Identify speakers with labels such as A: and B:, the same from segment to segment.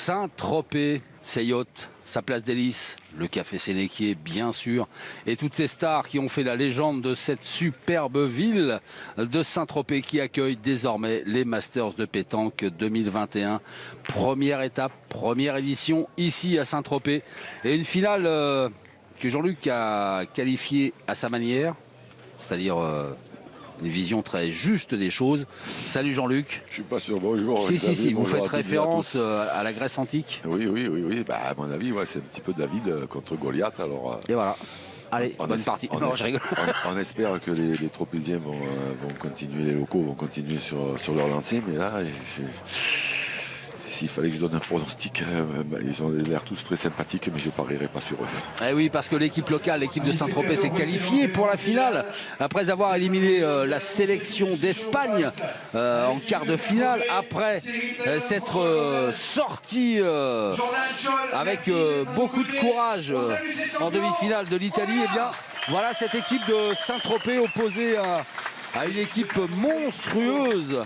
A: Saint-Tropez, ses yachts, sa place d'hélice, le café Sénéquier bien sûr, et toutes ces stars qui ont fait la légende de cette superbe ville de Saint-Tropez qui accueille désormais les Masters de pétanque 2021. Première étape, première édition ici à Saint-Tropez, et une finale que Jean-Luc a qualifiée à sa manière, c'est-à-dire une vision très juste des choses. Salut Jean-Luc.
B: Je suis pas sûr, bonjour.
A: Si, vous faites référence à la Grèce antique.
B: Oui. Bah, à mon avis, ouais, c'est un petit peu David contre Goliath. Alors,
A: et voilà. Allez, bonne partie. Non, je rigole.
B: On espère que les Tropéziens vont continuer, les locaux vont continuer sur leur lancée, mais là, s'il fallait que je donne un pronostic, ils ont l'air tous très sympathiques, mais je ne parierai pas sur eux.
A: Eh oui, parce que l'équipe locale, l'équipe de Saint-Tropez s'est qualifiée pour la finale après avoir éliminé la sélection d'Espagne en quart de finale, après s'être sorti avec beaucoup de courage en demi-finale de l'Italie. Eh bien, voilà cette équipe de Saint-Tropez opposée à une équipe monstrueuse,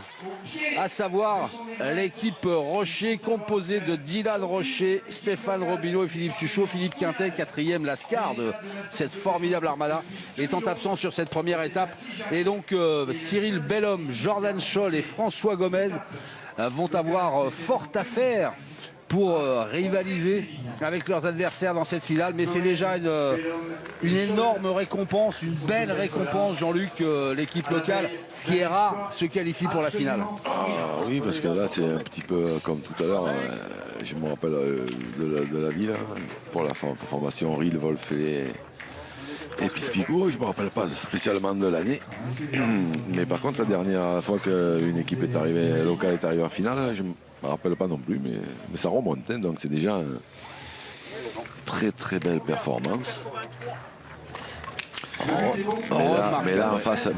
A: à savoir l'équipe Rocher, composée de Dylan Rocher, Stéphane Robineau et Philippe Suchot. Philippe Quintet, quatrième lascar de cette formidable armada, étant absent sur cette première étape. Et donc Cyril Bellhomme, Jordan Scholl et François Gomez vont avoir fort à faire pour rivaliser avec leurs adversaires dans cette finale. Mais c'est déjà une énorme récompense, une belle récompense, Jean-Luc, l'équipe locale, ce qui est rare, se qualifie pour la finale.
B: Oui, parce que là, c'est un petit peu comme tout à l'heure. Je me rappelle de la ville, pour la formation Ril, Wolf et Pispico. Je ne me rappelle pas spécialement de l'année. Mais par contre, la dernière fois qu'une équipe locale est arrivée en finale, je ne me rappelle pas non plus, mais ça remonte, hein, donc c'est déjà une très très belle performance. Mais là en face,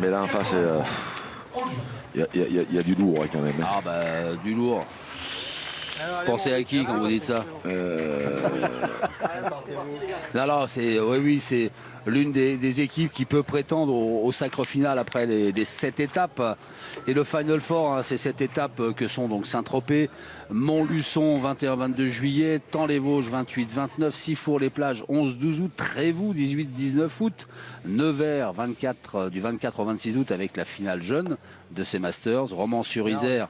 B: il y a du lourd quand même.
A: Ah bah du lourd. Pensez à qui quand vous dites ça? Non, c'est c'est l'une des équipes qui peut prétendre au sacre final après les 7 étapes. Et le Final Four, hein, c'est 7 étapes que sont donc Saint-Tropez, Montluçon 21-22 juillet, Thaon-les-Vosges 28-29, Sifour-les-Plages 11-12 août, Trévoux 18-19 août, Nevers du 24 au 26 août avec la finale jeune de ces Masters, Romans-sur-Isère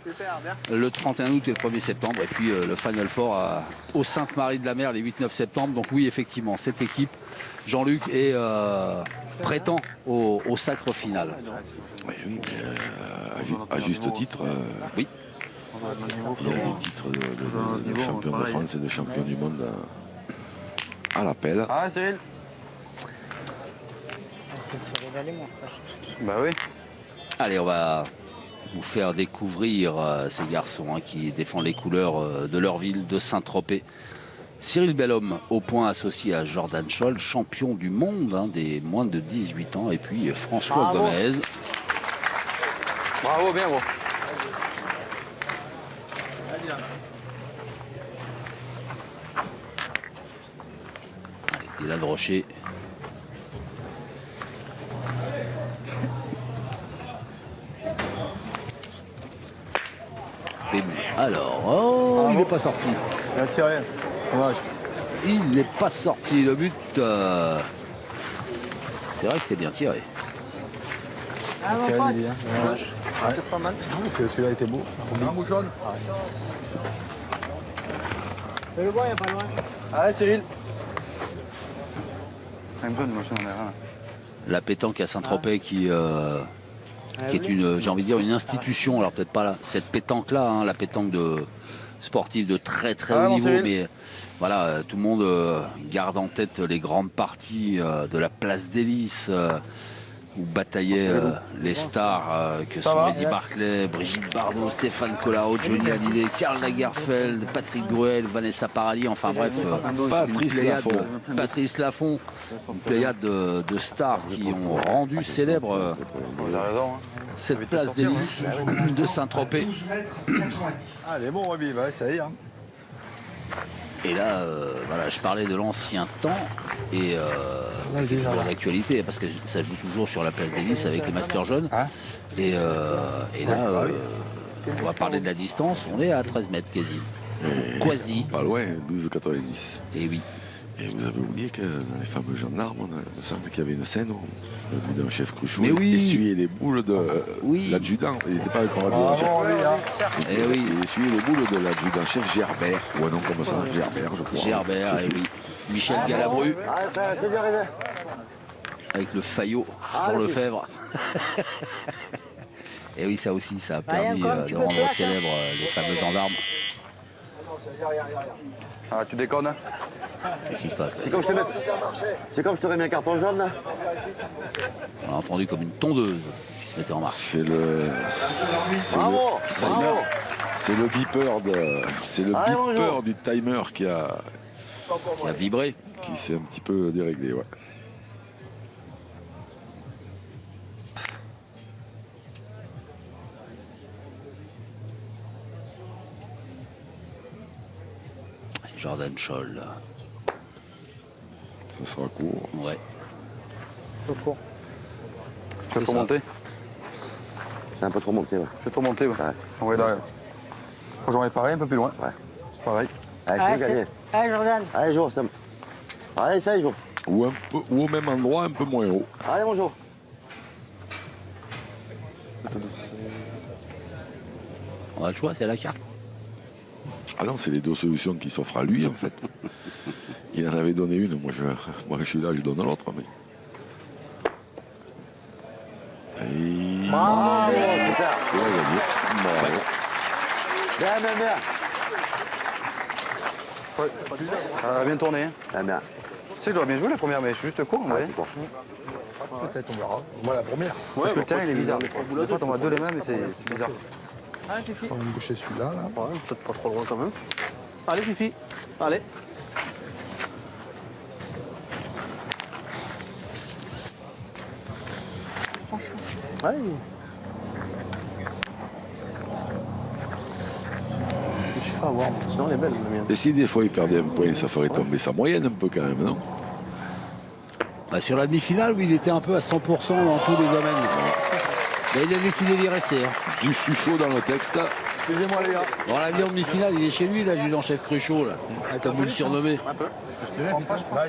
A: le 31 août et le 1er septembre, et puis le Final Four au Sainte-Marie-de-la-Mer les 8-9 septembre. Donc oui, effectivement, cette équipe, Jean-Luc, prétend au sacre final.
B: Oui, à juste titre.
A: Oui.
B: Il y a des titres de champion de France et de champion du monde à l'appel.
C: Ah, Cyril. Bah oui.
A: Allez, on va vous faire découvrir ces garçons qui défendent les couleurs de leur ville, de Saint-Tropez. Cyril Bellhomme, au point associé à Jordan Scholl, champion du monde des moins de 18 ans. Et puis François Gomez.
C: Bravo, bien gros.
A: Allez, Dylan Rocher. Alors, il n'est pas sorti.
D: Il a tiré. Dommage.
A: Il n'est pas sorti. Le but, c'est vrai que c'était bien tiré.
D: Il a tiré Didier. C'est pas mal. Celui-là était beau. Un bout jaune.
C: Le bois, il n'y a pas loin. Ah, Cyril. Même jaune, moi, je suis en l'air.
A: La pétanque à Saint-Tropez qui est une, j'ai envie de dire, une institution. Alors peut-être pas cette pétanque-là, hein, la pétanque sportive de très haut niveau, mais voilà, tout le monde garde en tête les grandes parties de la place d'Hélice où bataillaient les stars que sont Eddie Barclay, Brigitte Bardot, Stéphane Collaro, Johnny Hallyday, Karl Lagerfeld, Patrick Bruel, Vanessa Paradis, enfin bref, Patrice Laffont, une pléiade de stars qui ont rendu célèbre cette place d'Hélice de Saint-Tropez.
D: Ah, les bons Roby, ouais, ça y est. Hein.
A: Et là, voilà, je parlais de l'ancien temps et de l'actualité, parce que ça joue toujours sur la place d'Hélice avec les Masters jeunes. Et là, on va parler de la distance, on est à 13 mètres quasi. Quasi.
B: Pas loin, 12,90.
A: Et oui.
B: Et vous avez oublié que dans les fameux gendarmes, il me semble qu'il y avait une scène où on a vu d'un chef Cruchot
A: Mais oui.
B: essuyer les boules de l'adjudant. Il n'était pas avec un chef.
A: Et oui.
B: Il essuyait les boules de l'adjudant-chef Gerbert. Ou un nom comme ça, Gerbert, je crois.
A: Gerbert, et oui. Michel Galabru.
E: Allez frère, c'est d'y arriver.
A: Avec le Fayot pour Lefebvre. Et oui, ça aussi, ça a permis de rendre célèbre les fameux gendarmes.
C: Ah, tu déconnes?
A: Qu'est-ce qui se passe?
E: C'est comme je te mets. C'est comme je t'aurais mis un carton jaune là.
A: On a entendu comme une tondeuse qui se mettait en marche.
B: C'est le.
E: Bravo, bravo.
B: C'est le beeper du timer qui a
A: vibré.
B: Qui s'est un petit peu déréglé, ouais.
A: Jordan Scholl.
B: Ça sera court.
A: Ouais.
C: Trop court. Je vais trop monter.
E: C'est un peu trop monté, ouais.
C: Je vais trop monter, ouais.
E: Ouais.
C: Là. J'aurais pareil, un peu plus loin.
E: Ouais.
C: C'est pareil.
E: Allez, c'est gagné.
F: Allez, Jordan.
E: Allez, Jo, Sam. Allez, essaye, Jo.
B: Ou au même endroit, un peu moins haut.
E: Allez, mon Jo.
A: On a le choix, c'est la carte.
B: Ah non, c'est les deux solutions qui s'offrent à lui, en fait. Il en avait donné une, moi je suis là, je donne l'autre. Mais... Et...
E: Bravo, super.
B: Il a gagné. Bravo.
E: Bien, bien, bien.
C: Elle a bien tourné. Hein.
E: Bien, bien.
C: Tu sais que je dois bien jouer la première, mais je suis juste court.
E: Ah, c'est quoi?
D: Peut-être, on verra. Moi, la première.
C: Parce que le terrain, il est bizarre. Des fois, t'en vois deux les mêmes, mais c'est bizarre.
D: On va me boucher celui-là, là.
C: Ouais, peut-être pas trop loin quand même. Allez, Fifi. Allez. Franchement. Ouais. Je fais avoir, sinon elle est belle, la mienne.
B: Et si des fois il perdait un point, ça ferait tomber sa moyenne un peu quand même, non?
A: Bah, sur la demi-finale, où il était un peu à 100% dans tous les domaines. Mais il a décidé d'y rester. Hein.
B: Du Suchot dans le texte.
D: Excusez-moi, les gars.
A: Dans la vie en demi-finale, il est chez lui, l'adjudant-chef Cruchot, là. Comme vous le surnommez.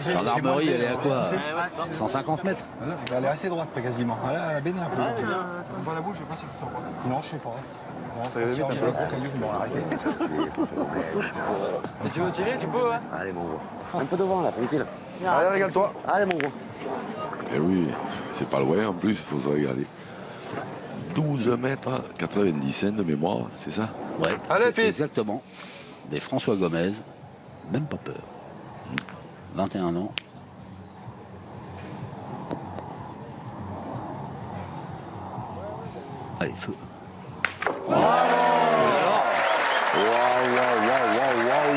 A: Gendarmerie, elle est à quoi? 150 mètres.
D: Elle est assez droite, pas quasiment. Elle a baigné un peu.
C: On voit la bouche, je sais pas si tu sens pas.
D: Non, je sais pas. Non,
C: Ça va vite, un peu.
D: Bon, arrêtez.
C: Et tu veux tirer, tu peux, hein?
E: Allez, mon gros. Un peu devant, là, tranquille.
C: Allez, régale-toi.
E: Allez, mon gros.
B: Eh oui, c'est pas loin en plus, il faut se régaler. 12 mètres 90 de mémoire, c'est ça?
A: Ouais,
C: Allez,
A: c'est
C: fils.
A: exactement. Des François Gomez, même pas peur. 21 ans. Allez, feu.
B: Waouh, waouh, waouh, waouh, waouh.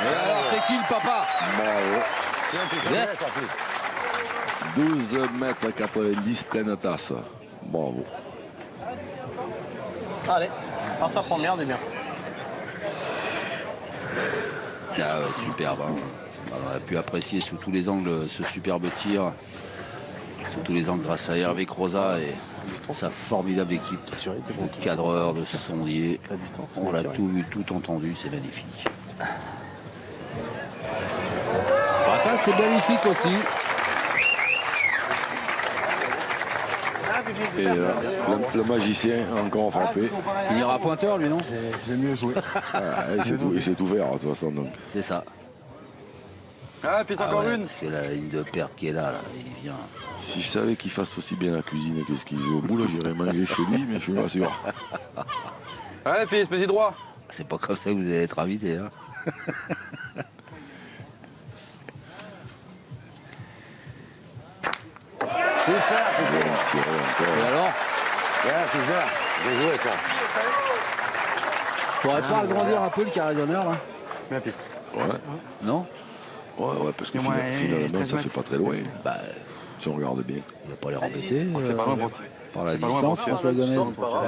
A: Et alors, c'est qui le papa?
B: Bravo. 12 mètres 90, pleine tasse. Bravo.
C: Allez, par sa première, on est bien.
A: Ah ouais, superbe. Hein. On a pu apprécier sous tous les angles ce superbe tir. Sous tous les angles grâce à Hervé Croza et sa formidable équipe de cadreurs, de sondiers. On l'a tout vu, tout entendu, c'est magnifique. Ah, ça c'est magnifique aussi.
B: Et le magicien a encore frappé.
A: Il ira pointeur lui, non?
D: J'ai mieux joué.
B: Il s'est ouvert de toute façon. Donc.
A: C'est ça.
C: Ah, fils, encore
A: ouais,
C: une.
A: parce que la ligne de perte qui est là, il vient.
B: Si je savais qu'il fasse aussi bien la cuisine que ce qu'il veut au boulot, j'irais manger chez lui, mais je suis pas sûr.
C: Allez, fils, vas-y droit.
A: C'est pas comme ça que vous allez être invité. Hein.
E: Super, super.
A: Et alors?
E: Ouais, super. Bien joué, ça.
A: Faudrait pas agrandir un peu le carré d'honneur là?
C: Bien, fils.
B: Ouais,
A: Non?
B: ouais, parce que
C: Et moi,
B: finalement,
C: 13
B: ça
C: mètres.
B: fait pas très loin.
A: Bah,
B: Si on regarde bien.
A: il va pas les embêter.
C: C'est pas loin pour
A: Par la
C: pas loin
A: distance,
C: pour toi.
A: François Gomez.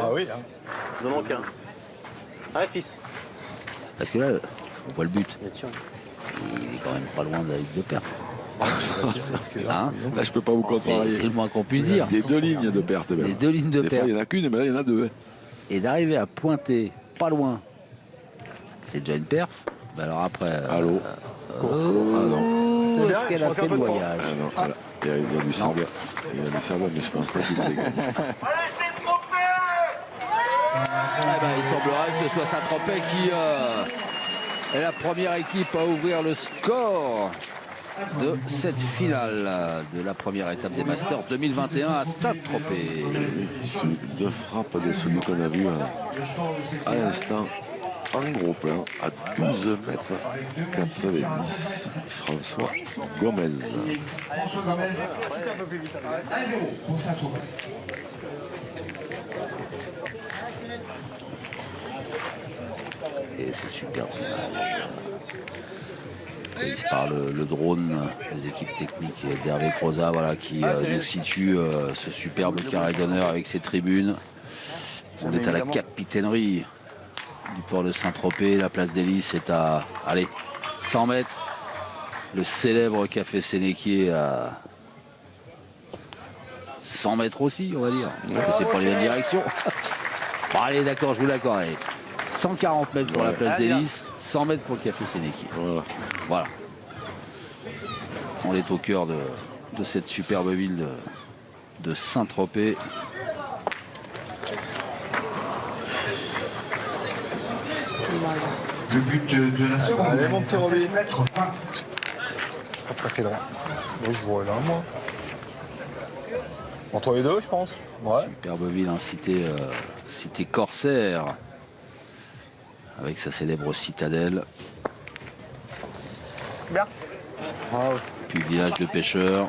D: Ah oui, hein.
C: Nous en manque un. Allez, fils.
A: Parce que là, on voit le but. Il est quand même pas loin de la ligne de perte. Hein?
B: Là, je peux pas vous
A: C'est le
B: contrarier.
A: moins qu'on puisse dire.
B: Il y a deux lignes de perte. Même.
A: Les deux lignes de
B: Des fois,
A: perte.
B: il n'y en a qu'une, mais là, il y en a deux.
A: Et d'arriver à pointer pas loin c'est déjà une perf. Mais alors après...
B: Allô. Ah non.
D: C'est bien,
A: Est-ce qu'elle
D: je
A: a
D: manque
A: fait
D: un peu
A: le
D: de force.
A: voyage?
B: Ah non, voilà. Il y a du sable. Il y a du sable, mais je pense pas qu'il l'ait gagné.
A: Eh ben, il semblerait que ce soit Saint-Tropez qui est la première équipe à ouvrir le score de cette finale de la première étape des Masters 2021 à Saint-Tropez.
B: Deux frappes de celui qu'on a vu à l'instant en gros plan à 12 mètres 90. François Gomez.
D: C'était un peu plus vite.
A: Et c'est superbe image. Prise par le drone, les équipes techniques d'Hervé Croza, voilà, qui nous situe ce superbe carré d'honneur avec ses tribunes. On est à la capitainerie du port de Saint-Tropez. La place d'Hélice est à, allez, 100 mètres. Le célèbre café Sénéquier à 100 mètres aussi, on va dire. Parce que c'est pas les mêmes directions. Bon, allez, d'accord, je vous l'accorde. 140 mètres pour la place d'Hélice, 100 mètres pour le café Sénéquier. Voilà. On est au cœur de cette superbe ville de Saint-Tropez.
F: Le but de la seconde.
D: Allez, mon petit Roby.
F: 7 mètres 20.
D: Pas tout à fait droit. Oui, je vois là, moi. Entre les deux, je pense. Ouais.
A: Superbe ville, hein, cité corsaire, avec sa célèbre citadelle,
D: Bien. Ah, ouais.
A: puis village de pêcheurs,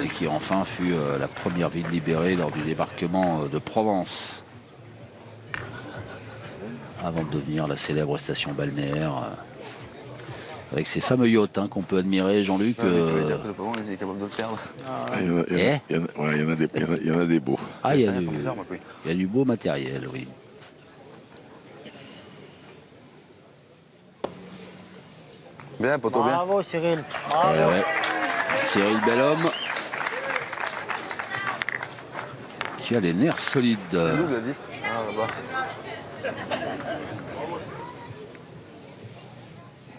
A: et qui enfin fut la première ville libérée lors du débarquement de Provence, avant de devenir la célèbre station balnéaire, avec ses fameux yachts hein, qu'on peut admirer, Jean-Luc.
B: Il y en a des beaux.
A: Ah, il y a du beau matériel, oui.
E: Bien, poteau, bien.
G: Bravo Cyril.
A: Eh ouais. Cyril Bellhomme, qui a les nerfs solides.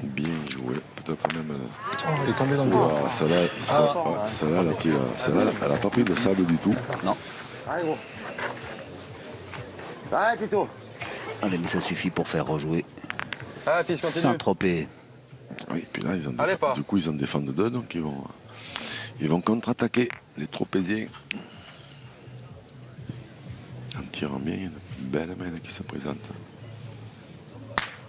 B: Bien joué. Peut-être même.
D: Oh, il est tombé dans le dos.
B: Ah, celle-là, elle n'a pas pris de sable du tout.
A: Non.
E: Allez, gros. Allez, Tito.
A: Allez, mais ça suffit pour faire rejouer
C: Ah, fils, continue.
B: Oui,
A: Saint-Tropez.
B: puis là,
C: Allez, pas.
B: du coup, ils en défendent deux, donc ils vont contre-attaquer les Tropéziens. En tirant bien, une belle main qui se présente.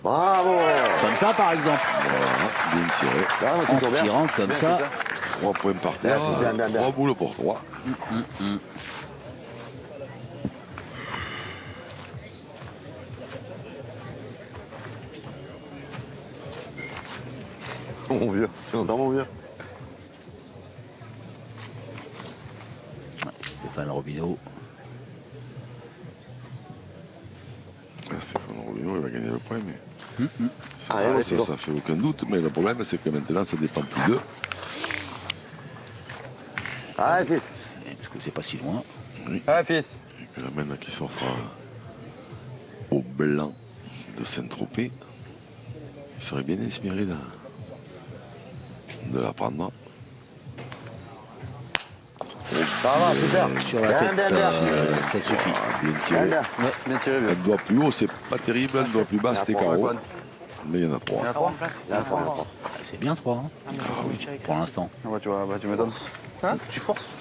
E: Bravo.
A: Comme ça, par exemple.
B: Voilà, bien tiré.
E: Bravo,
A: En
E: Tito, bien.
A: tirant comme ça.
B: 3 points par terre,
E: Bien, bien, bien.
B: 3 boules pour 3.
E: Mon vieux, tu entends, mon vieux?
A: Stéphane Robineau.
B: Stéphane Robineau, il va gagner le point, mais
E: Allez,
B: ça fait aucun doute. Mais le problème, c'est que maintenant, ça dépend plus d'eux.
E: Allez, fils.
A: Parce que c'est pas si loin.
C: Ah, fils.
B: Et puis la main qui s'offre au blanc de Saint-Tropez. Il serait bien inspiré de la prendre.
E: Ça va, super.
A: Sur la
E: Bien,
A: tête,
E: bien, bien.
A: ça suffit.
B: Bien
E: Bien,
B: tiré.
E: bien.
C: Bien tiré, bien.
B: Elle doit plus haut, c'est pas terrible. Elle doit plus bas, c'était carreau. Mais il y en a 3.
C: Il y en a 3.
E: Il y en a trois, il y en a trois.
A: Ah, c'est bien 3 hein, pour l'instant.
C: Ah, bah, tu vois, tu m'étonnes.
D: Tu forces.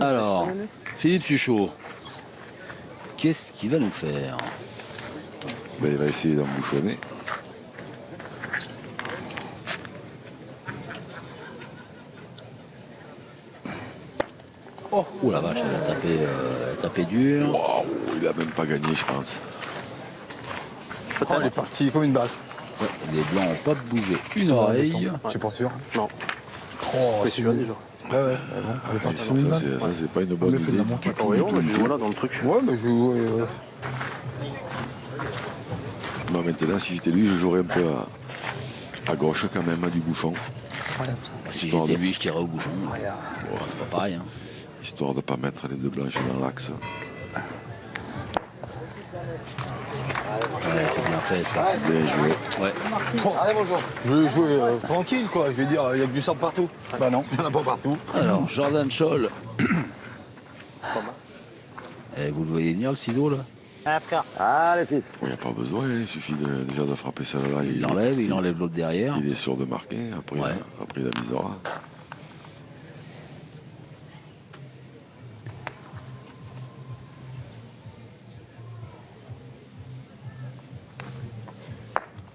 A: Alors, Philippe Suchot, qu'est-ce qu'il va nous faire?
B: Ben, il va essayer d'embouchonner.
A: Oh la vache, elle a tapé dur.
B: Waouh, il a même pas gagné, je pense.
D: Oh, il est parti comme une balle.
A: Ouais, les blancs n'ont pas bougé une
D: Putain,
A: oreille.
D: Je suis pas sûr.
C: Non.
D: Oh, c'est
C: sûr, déjà.
D: Ouais, ouais, bon, il est parti comme une
B: Ça,
D: balle.
B: c'est pas une
D: On
B: bonne
D: me fait de
B: idée.
D: la manquer.
C: Voilà, dans le truc.
D: Ouais, mais je jouais.
B: Moi, maintenant, si j'étais lui, je jouerais un peu à gauche quand même, du bouchon.
D: Voilà, comme ça.
A: Si
B: Histoire
A: j'étais
B: de-
A: lui, je tirais au bouchon.
D: Regarde.
A: C'est pas pareil. Hein.
B: Histoire de ne pas mettre les deux blanches dans l'axe.
A: Ouais, c'est bien fait ça.
B: Bien joué.
A: Ouais.
D: Je veux jouer tranquille, quoi. Je vais dire, il y a que du sang partout. Bah non, il n'y en a pas partout.
A: Alors, Jordan Scholl. Vous le voyez venir le ciseau là?
C: Ah, frère.
E: Allez, fils.
B: Il n'y a pas besoin, il suffit déjà de frapper celle-là.
A: Il enlève l'autre derrière.
B: Il est sûr de marquer, après,
A: Ouais.
B: après il avisera.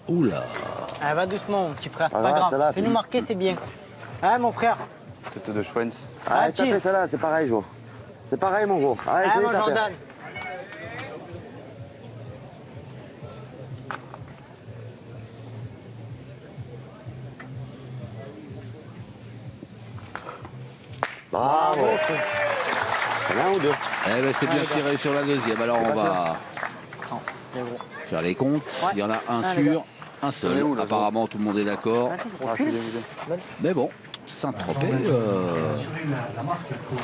A: Oula.
C: Ah, va doucement, mon petit frère, c'est
E: Ah,
C: pas
E: là,
C: grave.
E: celle-là,
C: Fais-nous
E: fils.
C: marquer, c'est bien. Ah, mon frère.
D: Tête de Schwens.
E: Allez,
C: chill.
E: tapez celle-là, c'est pareil, Jo. C'est pareil, mon gros. Allez,
C: Ah,
E: essayez
C: mon
E: de taper.
C: Jordan.
E: Bravo. Un ou deux.
A: Eh ben, c'est bien tiré sur la deuxième. Alors on va
C: Bien gros.
A: faire les comptes.
C: Ouais.
A: Il y en a un
C: Allez,
A: sûr, un seul. Apparemment tout le monde est d'accord.
C: Ah, fils, recule.
A: Mais bon, Saint-Tropez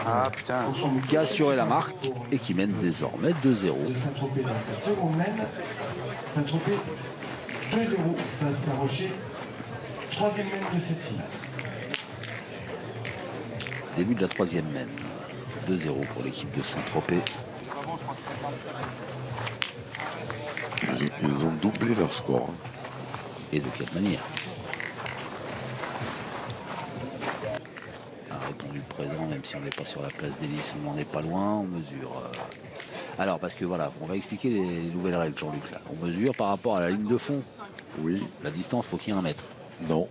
D: Ah putain.
A: qui a assuré la marque et qui mène désormais 2-0.
F: Saint-Tropez dans cette seconde mène. Saint-Tropez 2-0 face à Rocher. Troisième mène de cette finale.
A: Début de la troisième mène. 2-0 pour l'équipe de Saint-Tropez.
B: Ils ont doublé leur score.
A: Et de quelle manière? A répondu présent, même si on n'est pas sur la place d'Hélice, on n'en est pas loin, on mesure. Alors, parce que voilà, on va expliquer les nouvelles règles, Jean-Luc. Là. On mesure par rapport à la ligne de fond.
B: Oui,
A: La distance, faut qu'il y ait 1 mètre.
B: non,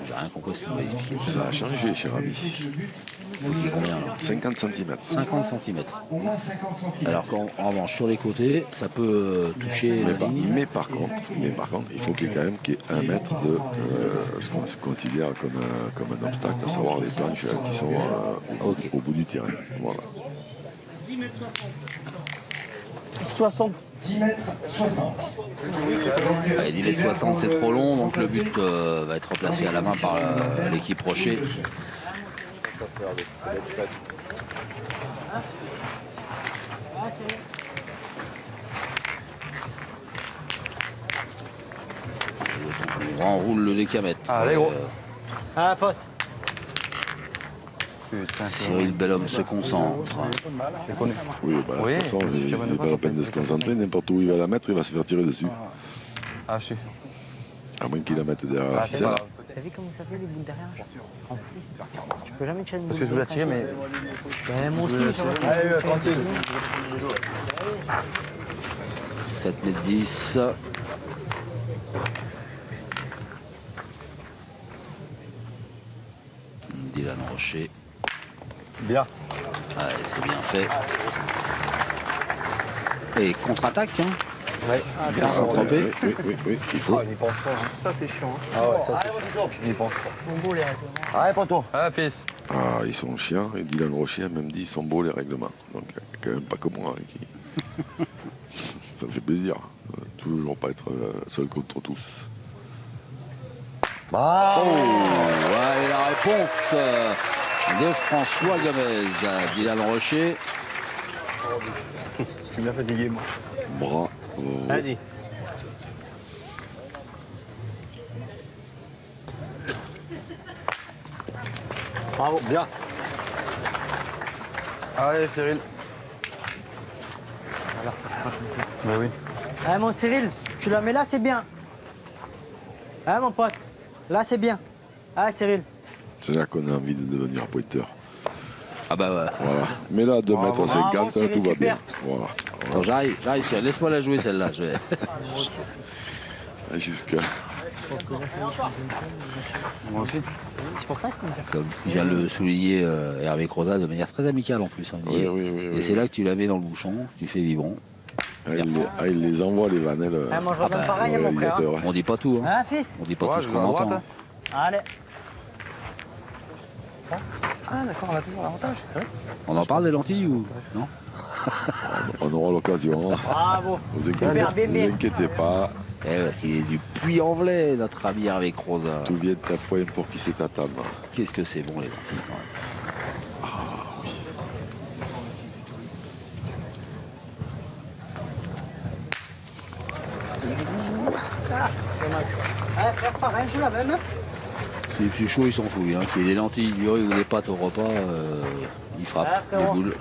A: J'ai rien compris ce qu'on va expliquer.
B: ça a changé, cher ami.
A: Faut qu'il y ait combien là
B: 50 cm.
A: 50 cm.
F: Au moins 50 cm.
A: Alors qu'en revanche, sur les côtés, ça peut toucher les lignes.
B: Mais par contre, il faut qu'il y ait quand même qu'il y ait 1 mètre de ce qu'on se considère comme un obstacle, à savoir les planches qui sont au bout du terrain. Voilà.
C: 60.
F: 10 mètres 60.
A: Allez, 10 mètres 60, c'est trop long, donc le but va être replacé à la main par l'équipe Rocher. On enroule le décamètre.
D: Allez, gros.
C: Ah, pote.
D: Putain,
A: Cyril Bellhomme se concentre.
D: je connais.
B: Oui, bah,
D: Oui,
B: de toute façon,
D: je
B: c'est pas la peine de se concentrer. N'importe où il va la mettre, il va se faire tirer dessus.
D: Ah, je suis.
B: À moins qu'il la mette derrière la
D: Ah, c'est
B: ficelle.
D: pas.
C: T'as vu comment ça fait les boules derrière? En fou. Tu peux jamais tirer une boule.
D: Parce que je voulais tirer, mais.
C: Ouais, moi aussi, ça va.
D: Allez, tranquille.
A: 7 mètres 10. Dylan Rocher.
D: Bien.
A: Allez, c'est bien fait. Et contre-attaque, hein.
D: Ouais.
A: Bien Saint-Tropez.
B: Oui, il faut.
D: Ah, il n'y pense pas. Hein.
C: Ça, c'est chiant.
D: Ah ouais, ça c'est chiant. Il n'y pense pas.
C: Mon beau, les règlements.
E: Allez, poteau.
D: Ah, fils.
B: Ah, ils sont chiants. Et Dylan Rocher a même dit ils sont beaux les règlements. Donc, quand même pas comme moi. Ça me fait plaisir. Toujours pas être seul contre tous.
E: Bravo.
A: Ouais, et la réponse de François Gomez à Dylan Rocher.
D: Je suis bien fatigué, moi.
B: Bravo.
C: Allez. Bravo.
D: Bien. Allez, Cyril. Bah oui.
C: Ah, mon Cyril, tu la mets là, c'est bien. Ah, mon pote, là, c'est bien. Ah, Cyril.
B: C'est là qu'on a envie de devenir pointeur.
A: Ah bah ouais.
B: Voilà. Mais là, 2 mètres 50,
C: Bravo, Cyril,
B: tout va
C: super.
B: bien. Voilà.
A: Attends, j'arrive, laisse-moi la jouer celle-là. Je vais...
B: Jusqu'à.
D: Moi aussi.
C: C'est pour ça que
A: Comme vient le souligner Hervé Crozat de manière très amicale en plus. Hein, il dit.
B: Oui.
A: Et c'est là que tu la mets dans le bouchon, tu fais vibron.
B: Il les envoie, les vanelles.
C: Ah, moi, je redonne
A: bah,
C: pareil à mon frère. Hein.
B: réalisateur, ouais.
A: On dit pas tout. Hein.
C: Ah, fils.
A: On dit pas
D: Ouais,
A: tout
D: je
A: ce
D: vais
A: qu'on
D: à droite.
A: entend.
D: Hein.
C: Allez.
D: Ah, d'accord, on a toujours l'avantage.
A: On en parle des lentilles ou non?
B: On aura l'occasion. Hein.
C: Bravo.
B: Vous
C: Super, bien,
B: inquiétez,
C: bien.
B: vous inquiétez pas.
A: Parce qu'il est du Puy-en-Velay, notre ami Hervé Crozat.
B: Tout vient à point pour qui c'est à table.
A: Qu'est-ce que c'est bon les lentilles quand même.
C: Faire pareil, je la même.
A: Les plus chauds, ils s'en foutent. Hein. Qu'il y ait des lentilles, du riz ou des pâtes au repas, ils frappent
C: Ah,
A: les
C: frérot.
A: boules.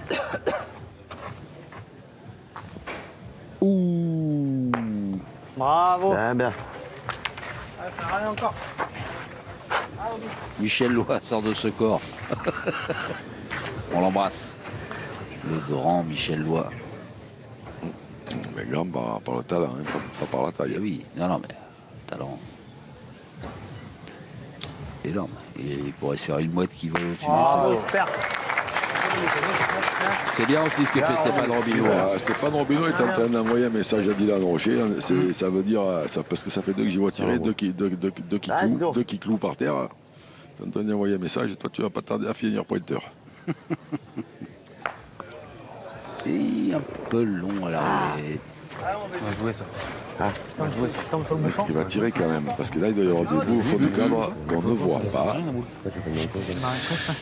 A: Ouh.
C: Bravo.
E: Bien, bien.
C: Allez, frère, allez encore.
A: Michel Lois sort de ce corps. On l'embrasse. Le grand Michel Lois.
B: Mais grand par le talent, hein, pas par la
A: Ah
B: taille.
A: oui, non, mais talent. Énorme. Il pourrait se faire une mouette qui vole au-dessus.
C: Bravo, super.
A: C'est bien aussi ce que fait Stéphane Robineau.
B: Stéphane Robineau est en train d'envoyer un message à Dylan Rocher. Ça veut dire, parce que ça fait deux que j'y vois tirer, deux qui clouent par terre. Il est en train d'envoyer un message et toi tu vas pas tarder à finir pointeur.
A: C'est un peu long à la relais.
D: On va jouer ça.
C: Je tombe sur le bouchon.
B: Il va tirer quand même, parce que là il doit y avoir des bouts au fond du cadre qu'on ne voit pas.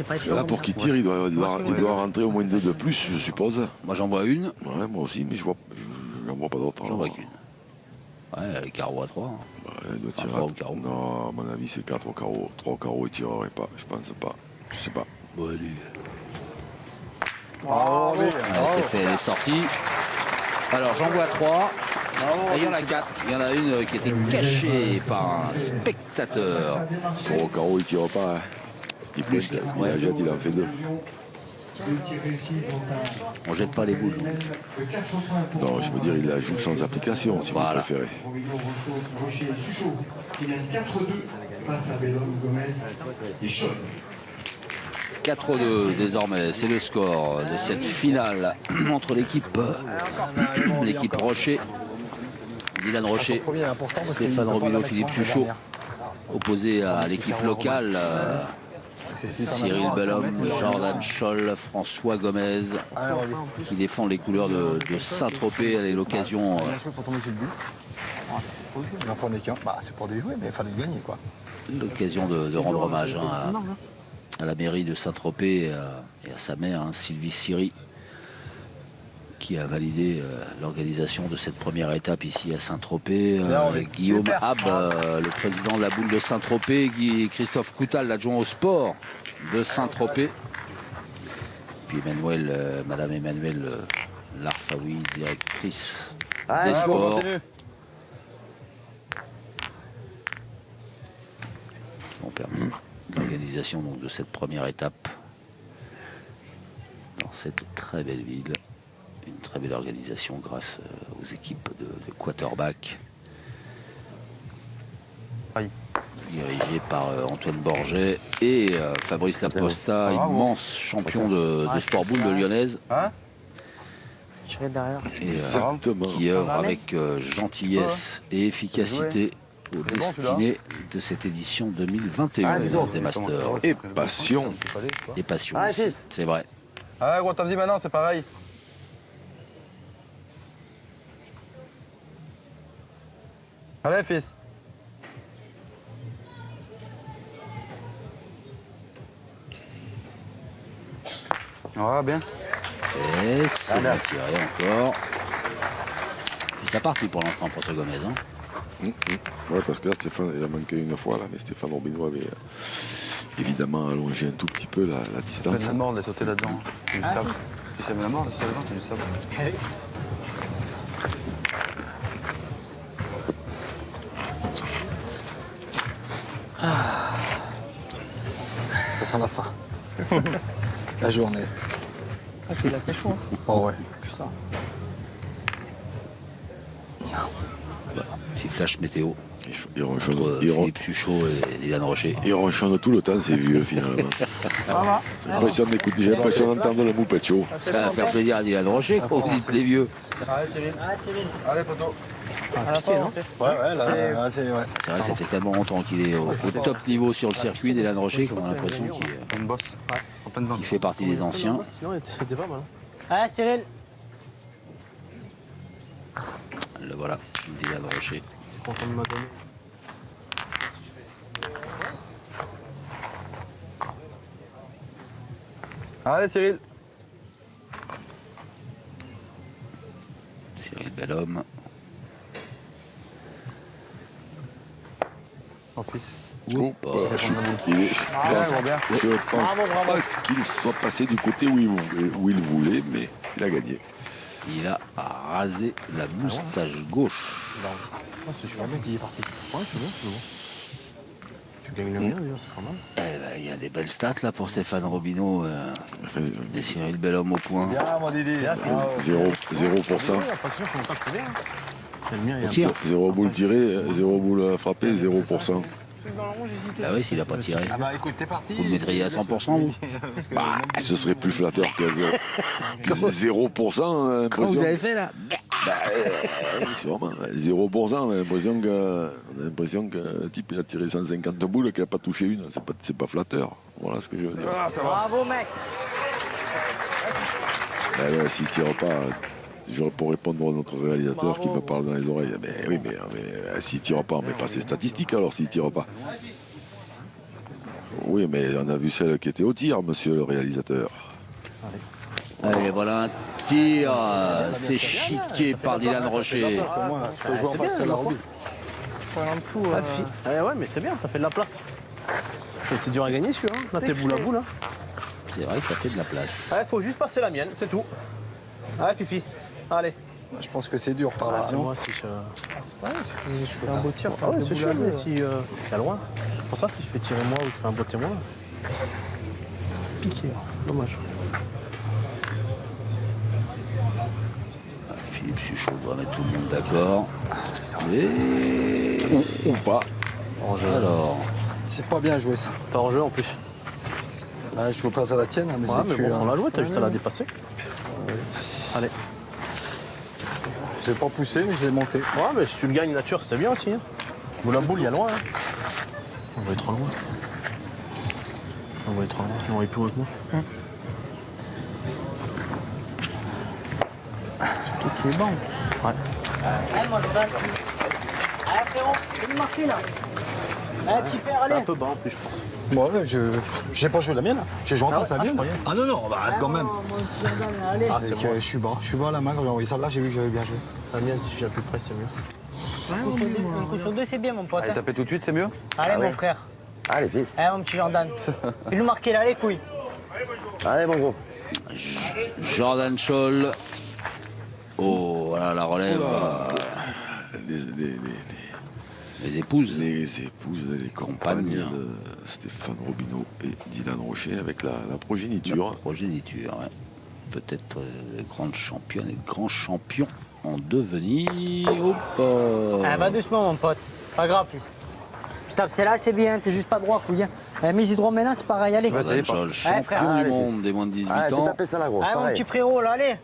B: Parce que là pour qu'il tire, il doit rentrer au moins deux de plus, je suppose.
A: Moi j'en vois une,
B: Ouais, moi aussi, mais je n'en vois pas d'autres.
A: j'en vois qu'une. Ouais, carreau à 3. Hein.
B: Il doit tirer.
A: Trois au carreau.
B: Non, à mon avis, c'est 4 au carreau. 3 au carreau, il tirerait pas. Je pense pas. Je sais pas.
A: Bon, allez.
D: Bravo,
A: Ouais, c'est fait, elle est sortie. Alors j'en vois 3. Et il y en a 4. Il y en a une qui était cachée par un spectateur.
B: 3 au carreau, il tire pas. Hein. Il
A: Plus
B: pointe,
A: quatre,
B: il
A: ouais.
B: la jette, il en fait 2.
A: On jette pas les boules.
B: Non, je veux dire, il la joue sans application, si
A: Voilà.
B: vous préférez.
F: Rocher et Suchot qui mène 4-2 face à Bellum, Gomez et Sean.
A: 4-2 désormais, c'est le score de cette finale entre l'équipe Rocher, Dylan Rocher,
D: Premier est important parce qu'il
A: Stéphane
D: peut pas
A: Robineau,
D: la
A: Philippe
D: mettre loin,
A: Suchot,
D: la
A: opposé à l'équipe locale,
D: Parce que si t'en as
A: Cyril
D: trois à
A: Bellhomme,
D: 3 mètres, il aurait
A: Jordan
D: mis
A: Scholl, François Gomez,
D: Ah, ouais,
A: qui défend les couleurs de Saint-Tropez. Elle est l'occasion
D: Il a joué pour tomber sur le but. Il en prenait qu'un. Bah, c'est pour déjouer, mais il fallait le gagner, quoi.
A: de rendre hommage hein, à la mairie de Saint-Tropez et à sa mère, hein, Sylvie Siri, qui a validé l'organisation de cette première étape ici à Saint-Tropez. Guillaume
D: Super.
A: Hab, le président de la boule de Saint-Tropez, Christophe Coutal, l'adjoint au sport de Saint-Tropez. Puis Madame Emmanuelle Larfaoui, directrice des sports. Ont permis l'organisation donc de cette première étape dans cette très belle ville. Une très belle organisation grâce aux équipes de quarterback dirigées par Antoine Borget et Fabrice Laposta, immense champion de sport boule de Lyonnaise.
C: Tirer derrière.
A: Et
B: Exactement.
A: qui œuvre avec gentillesse et efficacité aux destinées de cette édition 2021 des Masters.
B: Et passion.
A: Et passion
E: Ah,
A: aussi,
E: fils.
A: c'est vrai.
G: Ah, gros, t'as dit maintenant, c'est pareil. Allez, fils. Ah, bien.
A: Et c'est bien tiré encore. C'est sa partie pour l'instant pour ce Gomez. Hein.
B: Ouais, parce que là, Stéphane, il a manqué une fois, là, mais Stéphane Robineau avait évidemment allongé un tout petit peu la
G: C'est
B: distance.
G: de la mort de sauter là-dedans. C'est du sable. Tu sais, mais la mort de sauter là-dedans, c'est du sable.
D: Ça sent la fin. La journée.
C: Ah, puis il a fait chaud. Hein.
D: Oh ouais, putain.
A: Petit flash météo
B: Il ronchonne,
A: entre Philippe Suchot et Dylan Rocher.
B: il ronchonne tout le temps, c'est vieux finalement.
C: Ça va.
B: J'ai l'impression d'entendre le moupette chaud.
A: Ça va faire plaisir à Dylan Rocher, quoi, vous dites les vieux.
G: Allez, Cyril.
C: Ah, Cyril.
G: Allez, poteau.
C: À la fin, non
D: Ouais, là, c'est ouais.
A: C'est vrai que ça fait tellement longtemps qu'il est au top niveau sur le circuit, Dylan Rocher, qu'on a l'impression
G: Une bosse. En pleine banque.
A: qu'il fait partie des anciens.
H: Sinon, il était pas mal.
C: Ah, Cyril.
A: Le voilà, Dylan Rocher.
H: Content de m'adonner.
G: Allez, Cyril.
A: Cyril Bellhomme. Ou pas.
B: Je pense pas qu'il soit passé du côté où il voulait, mais il a gagné.
A: Il a rasé la moustache gauche.
D: C'est super bien qu'il est parti.
H: Ouais, c'est bon, c'est bon. Tu gagnes le mien, déjà, c'est pas mal.
A: Eh ben, il y a des belles stats là pour Stéphane Robineau et Cyril Bellhomme au point.
D: Bien, mon Dédé.
B: 0%.
H: La passion, c'est longtemps que c'est bien. C'est le mien, il y a un
A: Tire.
B: 0 boule tirée, 0 boule frappée, 0%.
H: truc dans le rond, j'hésitais.
A: Bah oui, s'il a pas tiré.
D: Ah bah écoute, t'es parti.
A: Vous le mettriez à 100%, vous
B: Ce serait plus flatteur que 0%.
A: Comment
B: L'impression.
A: vous avez fait là
B: Sûrement. 0%, on a l'impression que le type il a tiré 150 boules qu'il n'a pas touché une. C'est pas flatteur. Voilà ce que je veux dire.
C: Bravo, mec.
B: S'il ne tire pas, j'aurais pour répondre à notre réalisateur qui me parle dans les oreilles. Mais oui, mais s'il ne tire pas, on ne met pas ses statistiques alors s'il ne tire pas. Oui, mais on a vu celle qui était au tir, monsieur le réalisateur.
A: Allez, voilà un tir. C'est chiqué par Dylan Rocher.
D: Moi, je peux jouer en face, c'est la Roby.
H: En dessous. Ouais, mais c'est bien, t'as fait de la place. C'était dur à gagner celui-là. Là, t'es boule à boule.
A: C'est vrai que ça fait de la place.
H: Ouais, faut juste passer la mienne, c'est tout. Ouais, Fifi. Allez.
D: Je pense que c'est dur par là,
H: C'est
D: non?
H: moi si je.
D: Je fais un beau tir.
H: Ah ouais, c'est sûr, mais si. T'es loin. Pour ça, si je fais tirer moi ou je fais un boîtier moi. Piqué, dommage.
A: Philippe Suchot va mettre tout le monde d'accord.
B: Ou pas.
A: Alors,
D: C'est pas bien joué ça.
H: T'es en jeu en plus.
D: Ouais, je joue face à la tienne, mais
H: Ouais,
D: c'est que
H: mais
D: je suis
H: bon, on l'a joué, t'as juste à la dépasser. Allez.
D: J'ai pas poussé, mais je l'ai monté.
H: Ouais, mais si tu le gagnes nature, c'était bien aussi. Hein. Boule à boule, il y a loin. Hein. On va être trop loin. On va être trop loin. On va être plus loin que moi. C'est toi qui est bon. Ouais.
C: Allez, moi, Jordan. Allez, frérot, tu veux marquer là. Allez, petit père,
H: C'est un
C: allez.
H: peu bas en plus, je pense.
D: Moi, j'ai pas joué la mienne. J'ai joué en face à la mienne.
H: je croyais.
D: Ah non, non, bah quand même.
C: Moi, Jordan, allez.
D: C'est que je suis bas. Je suis bas à la main quand j'ai envoyé ça là, j'ai vu que j'avais bien joué.
H: La mienne, si je suis à plus près, c'est mieux.
C: Un coup sur deux, c'est bien, mon pote.
G: Allez,
C: hein.
G: taper tout de suite, c'est mieux?
C: Allez, mon
E: ouais.
C: frère.
E: Allez, fils.
C: Allez, mon petit Jordan. Il nous marquer là, les couilles.
E: Allez, mon gros.
A: Jordan Scholl. Oh, voilà la relève. Les épouses.
B: Les épouses, les compagnes de Stéphane Robineau et Dylan Rocher avec la progéniture.
A: Progéniture, ouais. Peut-être grande championne et grand champion en devenir. Hop.
C: Allez, va doucement, mon pote. Pas grave, fils. Je tape celle-là, c'est bien. T'es juste pas droit, couille. Mise droit maintenant, c'est pareil. Allez.
A: Jordan Scholl, champion
C: frère.
A: du
E: Allez,
A: monde des moins de 18
E: Allez, c'est
A: ans.
E: taper ça la grosse,
C: Allez, mon
E: pareil.
C: petit frérot, là, allez.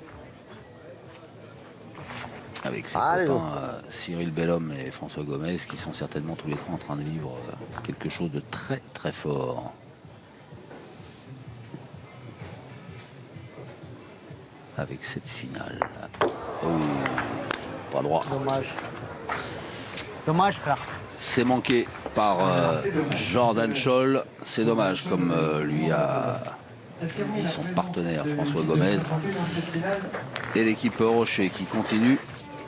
A: Avec ses
E: Allez,
A: copains Cyril Bellhomme et François Gomez qui sont certainement tous les trois en train de vivre quelque chose de très très fort. Avec cette finale. Oh, pas droit.
C: Dommage. Dommage, frère.
A: C'est manqué par Jordan Scholl. C'est dommage, comme lui a dit son partenaire François Gomez. Et l'équipe Rocher qui continue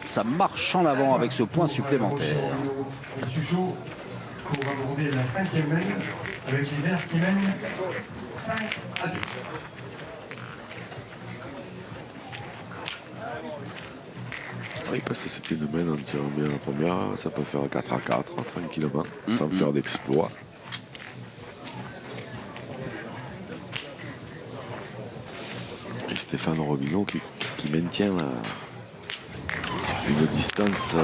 A: sa marche en avant avec ce point supplémentaire.
F: Suchot pour aborder la 5e main avec les Verts qui mènent 5-2.
B: Oui, parce que c'était une main en tirant bien la première, ça peut faire 4-4 tranquillement, sans faire d'exploit. Et Stéphane Robineau qui maintient une distance.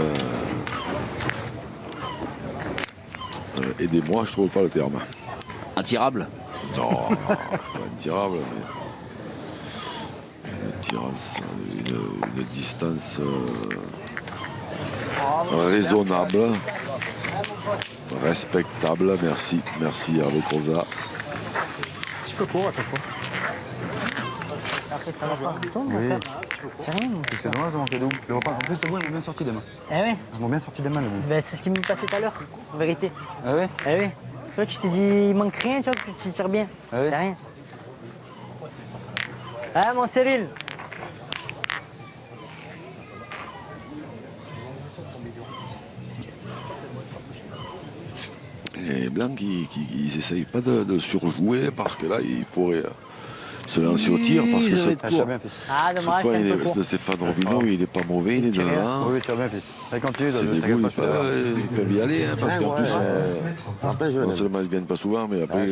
B: Aidez-moi, je trouve pas le terme.
A: Intirable.
B: Non, pas intirable, mais une distance raisonnable, respectable. Merci Hervé Cosa.
H: Un petit peu court à chaque fois.
C: Après, ça va pas. Toi, mon frère. C'est rien, mon frère.
G: C'est dommage de manquer de ouf. Le repas, en plus, ils m'ont bien sorti des mains.
C: Eh oui.
G: Ils m'ont bien sorti des mains, le
C: Ben, c'est ce qui m'est passé tout à l'heure, en vérité.
G: Ah ouais?
C: Eh oui. Tu vois, tu t'es dit, il manque rien, tu vois, tu tires bien.
G: Ah oui.
C: C'est rien. Ah, mon Cyril.
B: les Blancs, ils n'essayent pas de surjouer parce que là, ils pourraient se lancer au tir. Parce que
A: Ils avaient
G: Ah, tu vas bien, fils.
C: Ah,
B: ce
C: dommage,
B: point
C: c'est un peu court.
B: de Stéphane Robineau, il n'est pas mauvais, il est devant.
G: Oui, tu vas bien, fils. Allez, continue,
B: C'est des
G: t'inquiète
B: boules,
G: pas, je suis là.
B: ils peuvent y aller, hein, parce qu'en plus,
E: Après, je
B: non
E: l'aime.
B: seulement ils ne gagnent pas souvent, mais après,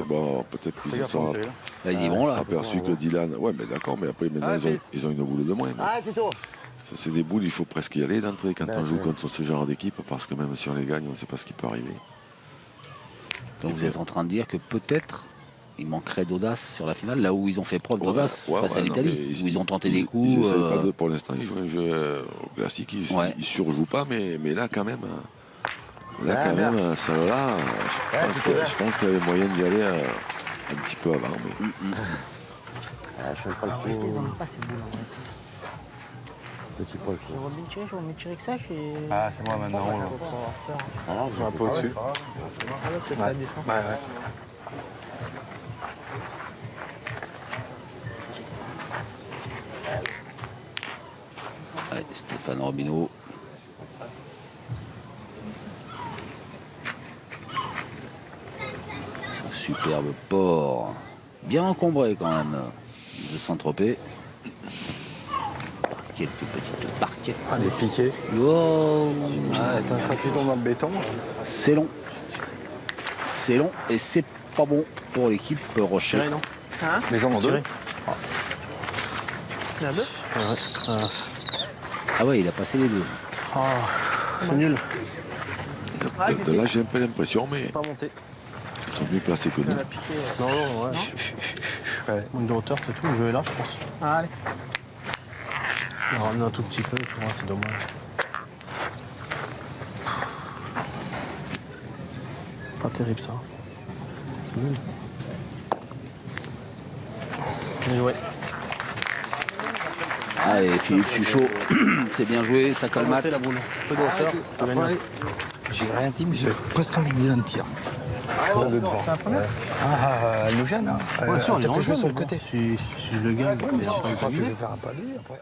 B: bon, peut-être qu'ils se
G: Regarde,
B: sont
G: Cyril.
A: Là, ils y vont là.
B: aperçus que Dylan. Ouais, mais d'accord, mais après, maintenant, ils ont une boule de moins. Mais
E: Ah, Tito.
B: ça, c'est des boules, il faut presque y aller d'entrée quand on joue contre ce genre d'équipe, parce que même si on les gagne, on ne sait pas ce qui peut arriver.
A: Donc vous êtes en train de dire que peut-être il manquerait d'audace sur la finale, là où ils ont fait preuve d'audace face à
B: non,
A: l'Italie,
B: mais
A: où ils ont tenté des
B: Ils
A: coups.
B: essayent pas pour l'instant, ils jouent un jeu au classique, ils ne surjouent pas, mais là quand même, celle-là, je pense qu'il y avait moyen d'y aller un petit peu avant. Mais...
E: Ah, je ne pas le
C: Arrêtez,
E: coup.
C: j'en ai pas ces boules. Arrêtez.
E: Petit Paul.
C: Je vais bien tirer que ça.
G: Ah, c'est moi maintenant.
D: Un peu au-dessus.
H: Ah, parce que ça descend.
D: Ouais.
A: Ouais, Stéphane Robineau. Un superbe port. Bien encombré quand même de Saint-Tropez. Quelques petites barquettes.
D: Ah, les piquets.
A: Wow.
D: Ah, attends, quand tu tombes dans le béton.
A: C'est long. C'est long et c'est pas bon pour l'équipe Rocher.
H: Tiré, non?
D: Les hommes en deux.
H: Tiré. Il y en a deux? Ouais.
A: Ah ouais, il a passé les deux.
H: Oh, c'est nul.
B: De là, j'ai un peu l'impression, mais
H: Pas monté.
B: ils sont mieux placés que nous.
H: Elle a piqué. Non, ouais.
D: Ouais.
H: Manque de hauteur, c'est tout. Le jeu est là, je pense.
C: Allez.
H: On a ramené un tout petit peu, tu vois, c'est dommage. Pas terrible ça. C'est nul. Bien joué.
A: Allez, Philippe Suchot, c'est bien joué, ça
H: Pas
A: colmate.
H: monté la boule. Peu de hauteur.
D: Après, j'ai rien dit, mais j'ai presque envie de dire un tir. Celle de devant. Ah, elle nous gêne, hein.
H: Ouais, sûr, on est
D: peut-être
H: en
D: jouer
H: jeu,
D: sur le
H: mais
D: côté.
H: bon, si je le gagne,
D: Mais
H: c'est
D: si
H: pas
D: tu sens qu'il
H: avisé.
D: veut faire un pas lui, après.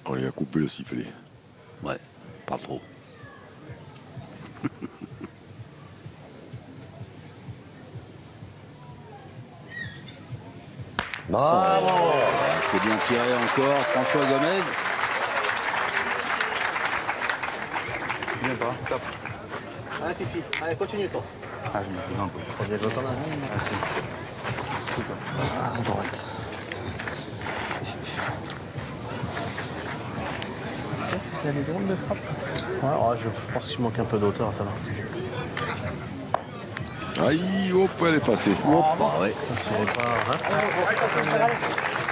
B: On lui a coupé le sifflet.
A: Ouais, pas trop.
E: Bravo.
A: C'est bien tiré encore, François Gomez.
G: Viens pas, top.
H: Allez, Fifi. Allez, continue, toi.
G: Ah, je me dis non, quoi.
H: On bien joué quand même.
G: Ah, si.
D: À droite.
H: Ce qu'il y a, c'est qu'il y a des drôles de frappes. Ouais, je pense qu'il manque un peu d'auteur à celle-là.
B: Aïe, hop, elle est passée.
A: Bah ouais.
H: S'il n'avait pas,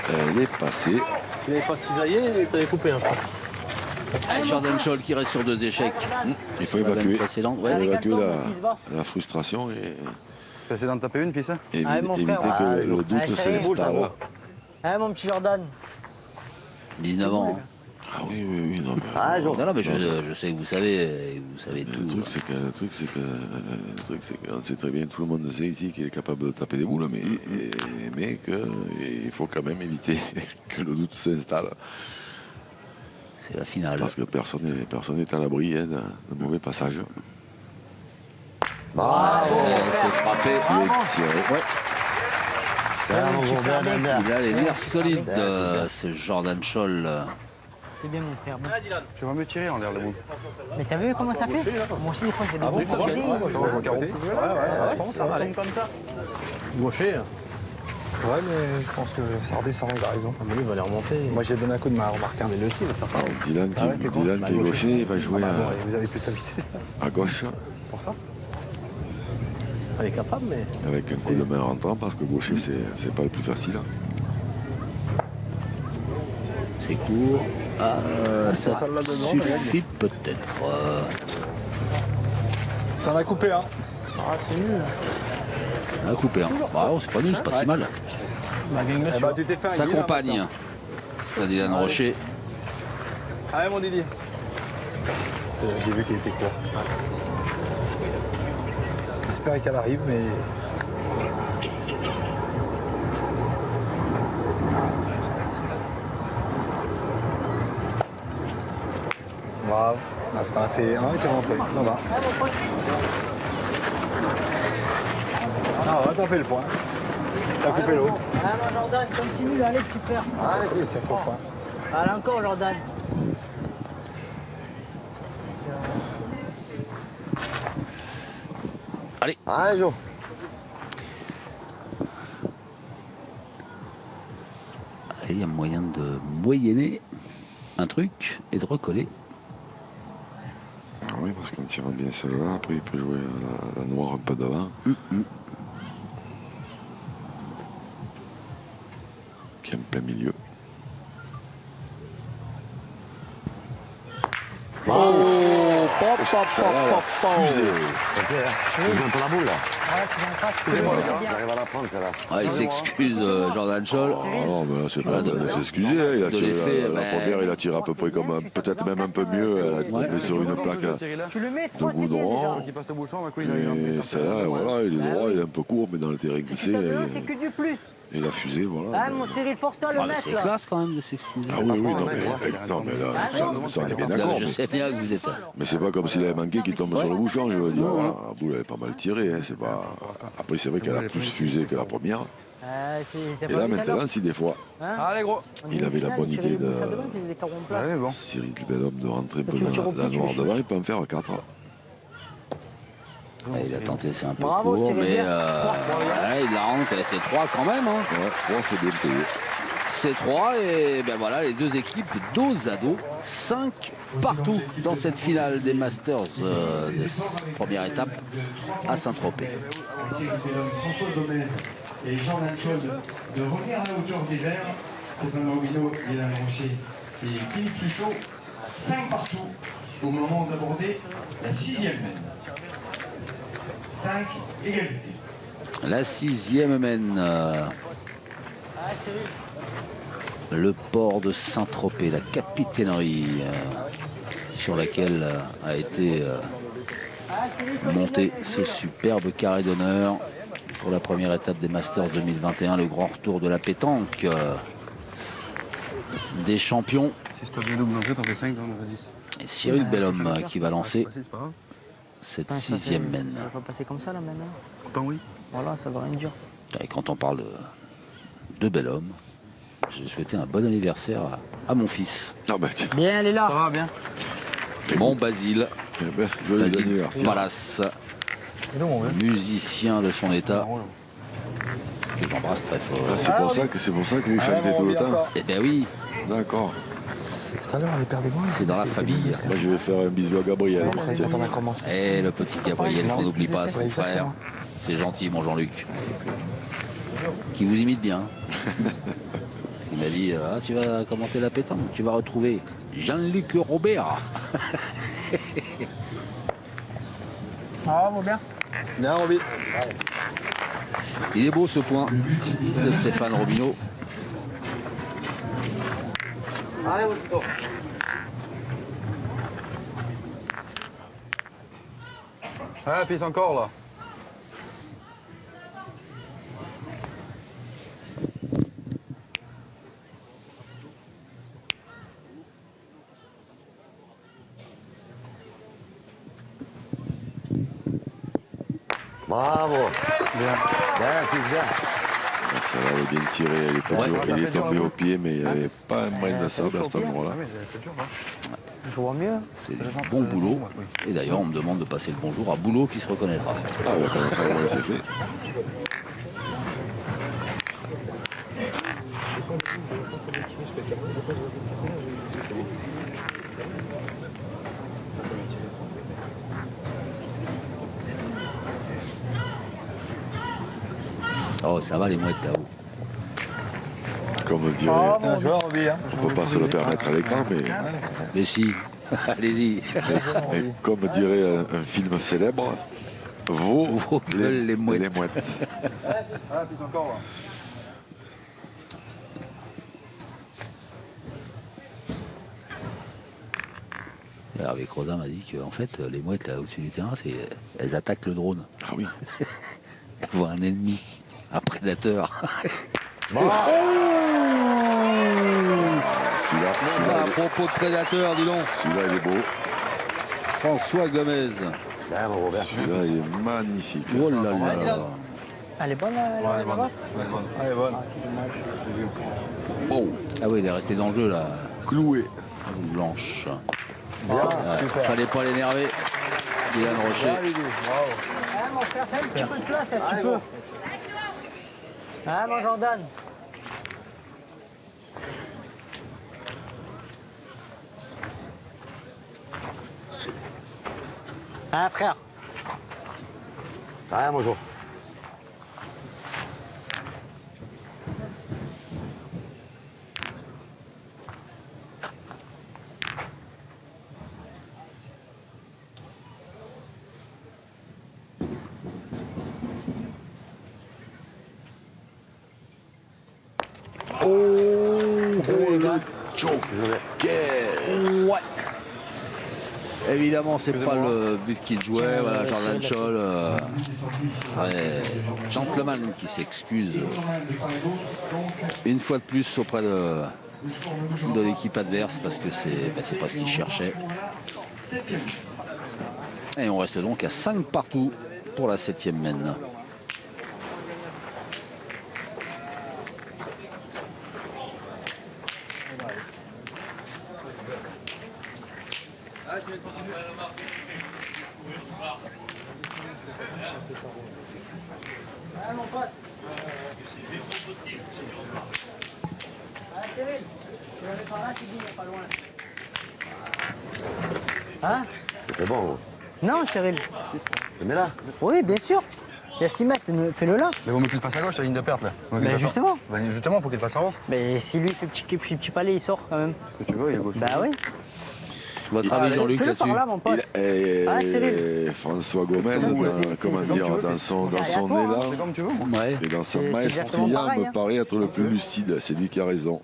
B: Elle est passée.
H: s'il avait pas cisaillé, il t'avait coupé, hein, je pense.
A: Allez, Jordan Scholl qui reste sur 2 échecs.
B: Il faut
A: La
B: évacuer.
A: gagne précédente,
B: Il faut
A: ouais.
B: évacuer la frustration et
G: Tu vas essayer d'en taper une, fils?
C: Allez, mon
B: éviter
C: frère.
B: que le doute
C: Allez, sérieux.
B: s'installe.
C: Allez, mon petit Jordan.
A: 19 ans. Hein.
B: Ah oui, non, mais,
E: Ah, jour.
A: Non, mais je sais que vous savez tout.
B: le truc, c'est que on sait très bien, tout le monde sait ici qu'il est capable de taper des boules, mais qu'il faut quand même éviter que le doute s'installe.
A: C'est la finale.
B: Parce que personne n'est à l'abri hein, d'un mauvais passage.
A: C'est frappé.
B: Il est tiré.
E: Bien, mon gros, bien.
A: Il a les nerfs solides, ce Jordan Scholl.
C: C'est bien, mon frère. Bon.
G: Tu vas me tirer en l'air, le bout.
C: Mais t'as vu comment ça fait? Moi aussi, des fois, je fais des bons
D: ça
C: projets.
D: va, je joue à côté. Ouais, je pense.
H: Ça tombe comme ça. Gaucher.
D: Ouais, mais je pense que ça redescend, il a raison.
H: Ah, mais lui, il va les remonter.
D: Moi, j'ai donné un coup de main, remarque.
H: Mais lui aussi, il va faire pareil.
B: Dylan qui est gaucher, il va jouer
D: Vous avez plus l'habitude
B: à gauche
H: Pour ça. Elle est capable, mais.
B: avec un coup de main rentrant parce que gaucher c'est pas le plus facile.
A: C'est court. Ah, ça
D: celle-là dedans,
A: suffit peut-être.
D: T'en as coupé un.
H: Ah, c'est nul.
A: On a coupé. Hein. Bah, c'est pas nul, c'est pas si mal.
H: La gang
D: Eh ben, tu t'es fait un
A: Ça
D: guide,
A: compagne.
D: hein,
A: La Dylan Rocher.
D: maintenant. Allez, mon Didier. J'ai vu qu'il était court. J'espère qu'elle arrive, mais. Bravo. T'en as fait un et t'es rentré. Là-bas. Ah ouais, t'as fait le point. T'as coupé l'autre.
C: Ah non, Jordan, continue, allez, petit frère.
D: Ah, vas-y, c'est 3 points.
C: Allez, encore, Jordan.
A: Allez.
E: Allez, Jo.
A: Allez, il y a moyen de moyenner un truc et de recoller.
B: Ah oui, parce qu'en tirant bien celle-là, après il peut jouer la noire un peu devant. Qui est en plein milieu. Fusée.
E: Tu joues un peu la boule, là. J'arrive à la prendre, celle-là.
A: Ah, il s'excuse, Jordan Scholl.
B: Ah non, mais là, c'est pas de s'excuser. Hein. Il a
A: De
B: tiré
A: l'effet,
B: la première, il a tiré à peu près comme peut-être même un peu mieux. Il a tombé sur une plaque
C: Tu le mets,
B: de
C: 3, c'est bien
B: goudron.
C: déjà.
G: Qui passe le bouchon, ma couille, il
B: Et celle-là, voilà, il est droit, il est un peu court, mais dans le terrain
C: Si
B: glissé,
C: tu tapes un, c'est que du plus.
B: et la fusée, voilà.
C: Ah, mon Cyril, force-toi à le
A: Ah, mais
C: mettre,
A: c'est
C: là.
A: classe quand même de s'excuser.
B: Ah oui, oui, non, mais là, ça, on est bien
A: Là,
B: d'accord.
A: je sais bien que vous êtes.
B: Mais c'est pas comme s'il avait manqué qu'il tombe sur le bouchon, je veux dire. Voilà, la boule, elle est pas mal tirée. Hein, c'est pas... Après, c'est vrai qu'elle a plus fusé que la première.
C: Ah, t'as
B: Et
C: pas
B: là,
C: vu tout à l'heure
B: maintenant, si des fois,
G: Allez, gros.
C: On
B: il
C: est
B: avait
C: au
B: la
C: final,
B: bonne
C: Cyril,
B: idée
C: il met
B: de-
C: ça devant, il faisait des 40 places.
G: Allez, bon.
B: Cyril Bellhomme de rentrer un peu
C: Tu tires au
B: la
C: plus,
B: noire
C: tu
B: devant, il peut en faire 4.
A: Il a tenté, c'est un peu
C: Bravo,
A: court,
C: Cyril,
A: mais
C: bien.
A: ouais, il la rentre, et c'est 3 quand même. Hein.
B: Ouais, c'est bien payé.
A: C'est 3 et ben voilà, les deux équipes dos à dos, 5 partout dans cette finale des Masters de première étape à Saint-Tropez.
F: Cyril Bellhomme, François Gomez et Jordan Scholl de revenir à la hauteur des verts. Stéphane Robino, Yann Rocher et Philippe Suchot, 5 partout au moment d'aborder la 6e mène. 5 égalités.
A: La 6e mène le port de Saint-Tropez, la capitainerie sur laquelle a été monté ce superbe carré d'honneur pour la première étape des Masters 2021, le grand retour de la pétanque des champions.
G: Si je te fais double entrée, t'en fais 5, t'en fais 10.
A: Et Cyril Bellhomme qui va lancer
G: C'est pas grave.
A: cette
C: Putain, ça,
A: 6e mène.
C: Ça va pas passer comme ça, là, maintenant.
G: Pourtant, oui.
C: Voilà, ça va rien dire.
A: Et quand on parle de Bellhomme, j'ai souhaité un bon anniversaire à mon fils,
B: Non, ben, tiens,
C: Bien, elle est là.
G: Ça va bien.
A: mon Basile,
B: eh ben, joyeux
A: Basile
B: anniversaire.
A: Palas, musicien de son état, que j'embrasse très fort.
B: Ah, c'est pour ça que vous chantez tout le temps.
A: Eh ben oui,
B: D'accord.
D: Tout à l'heure, on les perdait moins.
A: c'est dans la famille.
B: Moi, je vais faire un bisou à Gabriel.
D: Quand on a commencé.
A: Eh, le petit Gabriel, qu'on n'oublie pas, son
D: Ouais,
A: frère.
D: exactement.
A: C'est gentil, mon Jean-Luc. Qui vous imite bien. Il m'a dit, ah, tu vas commenter la pétanque, tu vas retrouver Jean-Luc Robert.
D: Ah, bon, bien. Bien, Roby.
A: Il est beau ce point de Stéphane Robino.
E: Allez, mon Tito.
G: Ah, fils, encore, là.
E: Bravo.
G: Bien.
E: Bien, fils, bien.
B: Ça va, elle est bien tiré. Il est tombé au pied, mais il n'y avait pas un brin de sable à cet endroit-là.
G: Ah, mais c'est dur, hein.
C: Je vois mieux.
A: C'est du bon boulot. Et d'ailleurs, on me demande de passer le bonjour à Boulot qui se reconnaîtra.
B: Ah, ouais, comment ça, ouais, c'est fait.
A: Oh, ça va les mouettes là-haut.
B: Comme dirait,
D: Bien joué, Roby. Hein.
B: on peut pas se le permettre à l'écran,
A: Mais si, allez-y.
B: mais comme dirait un film célèbre, vaut
A: Vos gueules, les mouettes.
G: Ah, fils, encore, là.
A: Hervé Crozin m'a dit que en fait, les mouettes là au-dessus du terrain, elles attaquent le drone.
B: Ah oui.
A: Elles voient un ennemi, un prédateur.
B: Celui-là,
A: À propos de prédateur, dis donc.
B: celui-là, il est beau.
A: François Gomez.
E: Là, mon Robert.
B: Celui-là, il est magnifique.
A: Oh là là.
C: Elle est bonne, la balle
D: Elle est bonne.
A: Oh. Ah oui, il est resté dans le jeu là.
B: Cloué.
A: Blanche.
D: Bien, super.
A: Fallait pas l'énerver. Dylan Rocher.
D: Bien, Lydie, bravo.
C: Ah, mon frère, fais un petit peu de place là, si tu peux. Ah, mon Jordan. Ah, frère.
E: Rien, bonjour.
A: Ouais. Évidemment, c'est pas le but qu'il jouait. Voilà, Jordan Scholl. Gentleman qui s'excuse une fois de plus auprès de l'équipe adverse parce que c'est pas ce qu'il cherchait. Et on reste donc à 5 partout pour la 7e mène.
C: Ah, mon pote. Ah, Cyril, tu l'avais par là, c'est dit, il n'est pas loin. Hein?
E: C'était bon, gros.
C: Non, Cyril.
E: Mais là.
C: Oui, bien sûr. Il y a 6 mètres, fais-le là.
G: Mais vaut mieux qu'il passe à gauche, la ligne de perte là.
C: Mais justement.
G: Justement, faut qu'il passe en haut.
C: Mais si lui fait petit palais, il sort quand même.
G: Ce que tu veux, il est gauche.
C: Bah oui.
A: Votre avis, Jean-Luc,
C: Fais-le
A: là-dessus?
C: par là, mon pote. Ah, Cyril.
B: François Gomez, comment
C: c'est-
B: dire,
C: c'est-
B: dans son
C: c'est
B: nez
C: aléatoire,
B: là,
G: C'est comme tu veux.
A: Ouais.
B: et dans sa
C: C'est exactement
B: maestria,
C: pareil,
B: me
C: hein.
B: paraît être le plus lucide. C'est lui qui a raison.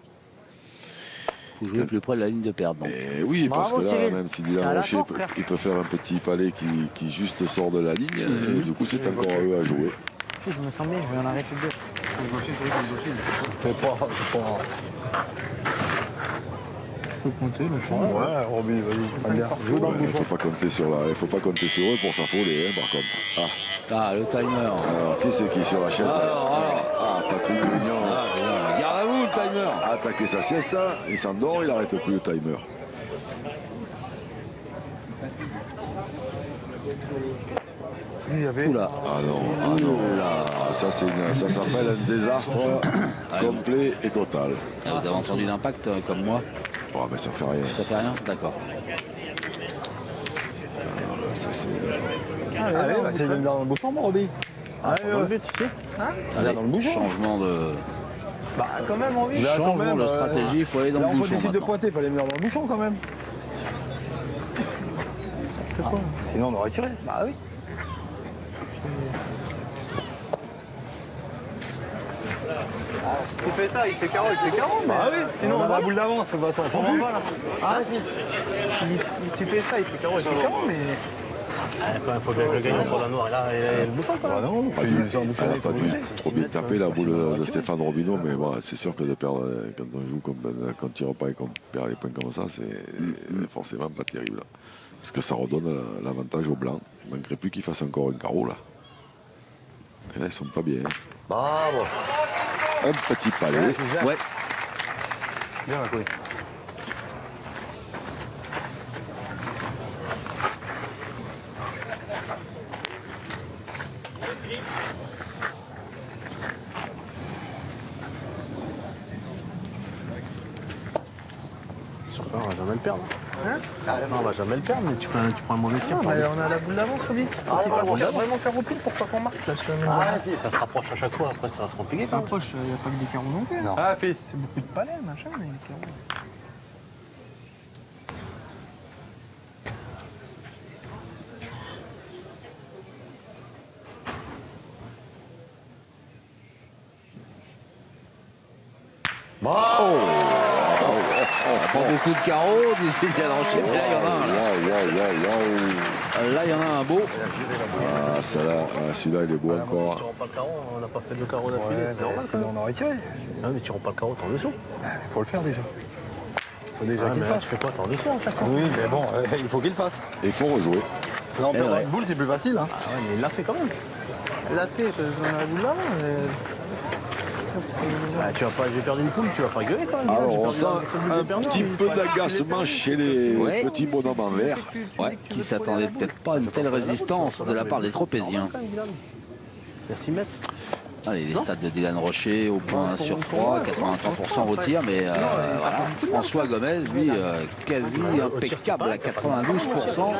A: Vous jouez plus près de la ligne de perte. Donc.
B: Et oui, parce
C: Bravo,
B: que là,
C: Cyril.
B: même si
C: C'est
B: Dylan
C: à la
B: Rocher,
C: porte, frère.
B: il peut faire un petit palais qui juste sort de la ligne, et du coup, c'est encore à eux à jouer.
C: Je me sens bien, je vais en arrêter deux.
G: Le gaucher, c'est vrai que le gaucher.
D: Fais pas, fais pas.
G: Je peux compter, le tour.
D: Ouais, Roby, vas-y. Bien. Joue dans le
B: Il ne
D: bouchon.
B: faut pas compter sur eux pour s'affoler, par contre.
A: Ah, le timer.
B: Alors, qui c'est qui est sur la chaise
A: Alors.
B: Patrick Mignon.
A: Garde à vous, le timer.
B: A attaqué sa siesta, il s'endort, il n'arrête plus le timer.
D: Il y avait.
A: Oula.
B: Ah non. Ah, ça s'appelle un désastre complet et total.
A: Ah, vous avez entendu l'impact comme moi?
B: Oh, mais ça fait rien.
A: Ça fait rien? D'accord.
B: Ça, c'est...
D: Allez, bah, c'est dans le bouchon, mon Roby. Allez,
C: Dans le but, tu sais.
A: Allez,
D: dans le bouchon.
A: changement de
C: Bah, quand même, envie.
D: Là, quand
A: changement
D: même,
A: de stratégie, il faut aller dans
D: là,
A: le
D: on
A: bouchon
D: décide de
A: maintenant.
D: pointer, il fallait venir dans le bouchon quand même. C'est quoi? Sinon, on aurait tiré. Bah oui.
H: Tu fais ça, il fait carreau,
D: Bah oui, sinon on a la boule d'avance, de toute façon, on s'en fout.
H: Ah, tu fais ça, il fait carreau, mais.
I: Il faut que je le gagne entre la noire et là, et le bouchon.
D: Bah non, pas du genre de
B: Elle n'a pas dû trop bien taper la boule de Stéphane Robineau, mais bon, c'est sûr que de perdre quand on joue comme quand on tire pas et qu'on perd les points comme ça, c'est forcément pas terrible. Parce que ça redonne l'avantage aux Blancs. Il ne manquerait plus qu'ils fassent encore un carreau là. Et là, ils sont pas bien.
E: Bravo.
B: Un petit palais.
A: Ouais.
G: Bien, oui.
H: On va jamais le perdre. Non, on va jamais le perdre, mais tu prends un mauvais tir.
J: On a la boule d'avance, Roby. Faut qu'il fasse vraiment carreau pile pour pas qu'on marque là sur une
I: Ça se rapproche à chaque fois, après ça va se compliquer.
J: Ça approche, il n'y a pas que des carreaux non plus.
D: Non.
G: Ah, fils.
J: C'est beaucoup de palais, machin, mais les carreaux.
A: Pas beaucoup de carreaux, d'ici Dylan Rocher. Mais là, il y en a un. Là, il y en a un beau.
B: Ah, celui-là, il est beau
I: Tu
B: encore.
I: rends pas le carreau, on n'a pas fait de carreau d'affilée,
D: Ouais,
I: c'est normal.
D: sinon on aurait tiré.
I: Ah, mais tu rends pas le carreau, t'es en dessous.
D: Il faut le faire déjà. faut déjà
H: Ah,
D: qu'il
H: mais
D: le
H: là, tu
D: fasse.
H: fais quoi? T'en défais à chaque fois.
D: Oui, mais bon, il faut qu'il le fasse.
B: Et il faut rejouer.
D: Non, perdre une boule, c'est plus facile. Hein.
H: Ah ouais, mais il l'a fait quand même.
J: Elle l'a fait, on a la boule là.
H: Tu vas pas, j'ai perdu une poule, tu vas pas gueuler quand même.
B: Alors
H: J'ai
B: on
H: perdu
B: sent
H: seul but, j'ai
B: un
H: perdu,
B: petit
H: mais
B: peu d'agacement chez les
A: Ouais.
B: petits bonhommes en vert.
A: Ouais, qui s'attendait peut-être pas à une telle résistance de la part des Tropéziens.
H: Merci, maître.
A: Allez, les stats de Dylan Rocher au point sur 3, 83% au tir, mais voilà. François Gomez, lui, quasi impeccable à 92%.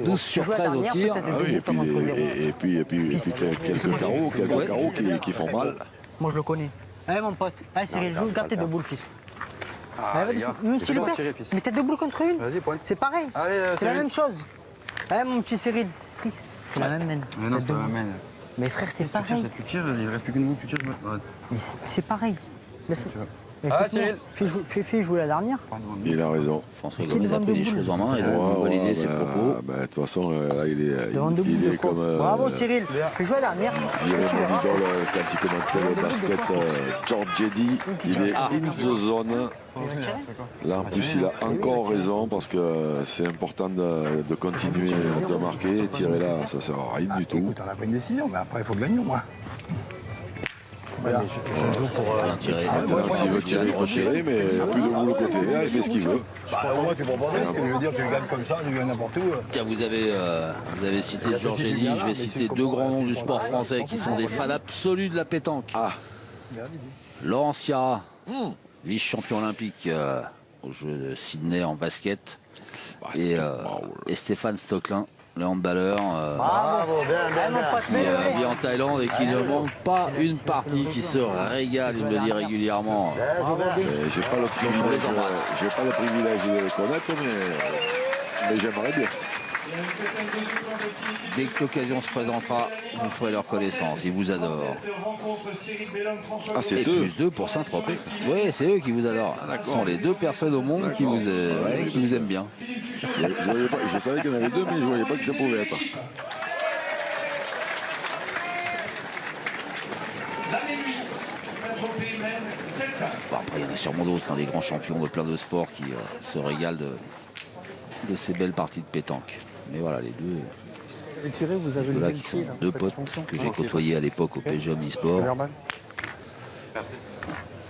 A: 12 sur 13 au tir.
B: Ah oui, et puis quelques carreaux qui font mal.
C: Moi, je le connais. Allez, mon pote. Allez, Cyril, joue, garde tes deux boules, fils. Allez,
G: les gars,
C: même
G: c'est
C: s'il te
G: bon,
C: plaît.
G: tirez, fils.
C: Mais t'as deux boules contre une.
G: Vas-y, pointe.
C: C'est pareil.
G: Allez,
C: C'est la
G: Cyril.
C: même chose. Allez, mon petit Cyril. Fils, c'est la même, man.
G: Mais non,
C: T'as
G: c'est
C: deux
G: pas la
C: boules.
G: même.
C: Mais frère, c'est
G: Tu tires,
C: pareil.
G: tu tires, il reste plus qu'une boule, tu tires. Ouais.
C: Mais c'est pareil. Laisse-moi.
G: Ah, Cyril.
C: Fais jouer la dernière.
B: Il a raison.
A: François
C: Qui est
A: Gomez a
C: devant
A: pris
C: deux
A: les
C: boules.
A: choses en main et a
B: Ouais,
A: validé
B: ouais,
A: ses
B: bah,
A: propos.
B: bah, de toute façon, là,
C: Devant deux boules
B: il
C: de
B: est
C: quoi.
B: comme
C: Bravo, Cyril. Fais jouer la dernière.
B: dirait
C: Tu
B: mon
C: verras.
B: idole quand il commentait le basket, George Jedi, il est in the zone. Là, en plus, il a encore raison parce que c'est important de continuer de marquer. Tirer là, ça sert à rien du tout.
D: Écoute, on a pris une décision, mais après, il faut gagner au moins. Voilà.
H: Je joue pour.
A: Bien tiré.
B: Maintenant, s'il veut tirer, il peut tirer, mais plus de boule côté. Là, il fait ce qu'il veut.
D: Bah, au moins, tu peux pas ce que je veux dire, tu le gagnes comme ça, tu le gagnes n'importe où.
A: Tiens, vous avez cité Georges Elie, je vais citer deux grands noms du sport français qui sont des fans absolus de la pétanque.
B: Ah,
A: Laurent Sierra, vice-champion olympique aux Jeux de Sydney en basket. Et Stéphane Stocklin, le handballeur,
C: Bravo, bien, mon pote.
A: qui vit en Thaïlande et qui ne manque pas une partie, qui se régale, il me le dit régulièrement.
B: j'ai pas le privilège de le connaître, mais j'aimerais bien.
A: Dès que l'occasion se présentera, vous ferez leur connaissance, ils vous adorent.
B: Ah, c'est
A: Et
B: eux.
A: plus 2 pour Saint-Tropez. Oui, c'est eux qui vous adorent. Ce sont les deux personnes au monde qui vous aiment bien.
B: Je savais qu'il y en avait deux, mais je ne voyais pas que ça pouvait être.
A: Bon, après, il y en a sûrement d'autres, hein, des grands champions de plein de sports qui se régalent de ces belles parties de pétanque. Mais voilà, les deux
H: Et tiré, vous avez le
A: là qui sont deux potes que j'ai côtoyés à l'époque au PG Omnisport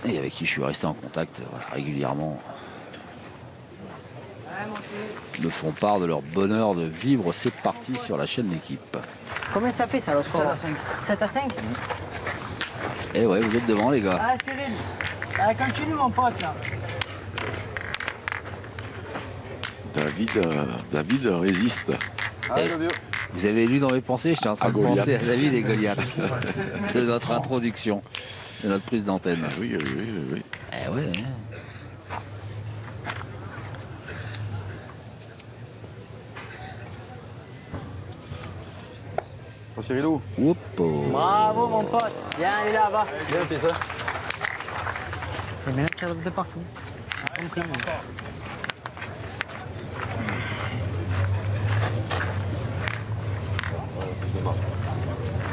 A: et avec qui je suis resté en contact voilà, régulièrement. Me font part de leur bonheur de vivre ces parties sur la chaîne L'équipe.
C: Combien ça fait, ça, le score 7 à 5. 7 à 5.
A: Et ouais, vous êtes devant, les gars.
C: Ah, Cyril. Allez, continue, mon pote, là.
B: David résiste.
A: Eh, vous avez lu dans mes pensées, j'étais en train de
B: Goliath.
A: penser à David et Goliath. C'est notre introduction, de notre prise d'antenne.
B: Oui.
A: Eh ouais.
G: Cyrilou.
A: Oups.
C: Bravo, mon pote. Viens, allez là, va.
G: Bien fait ça.
C: Et maintenant, tu de partout.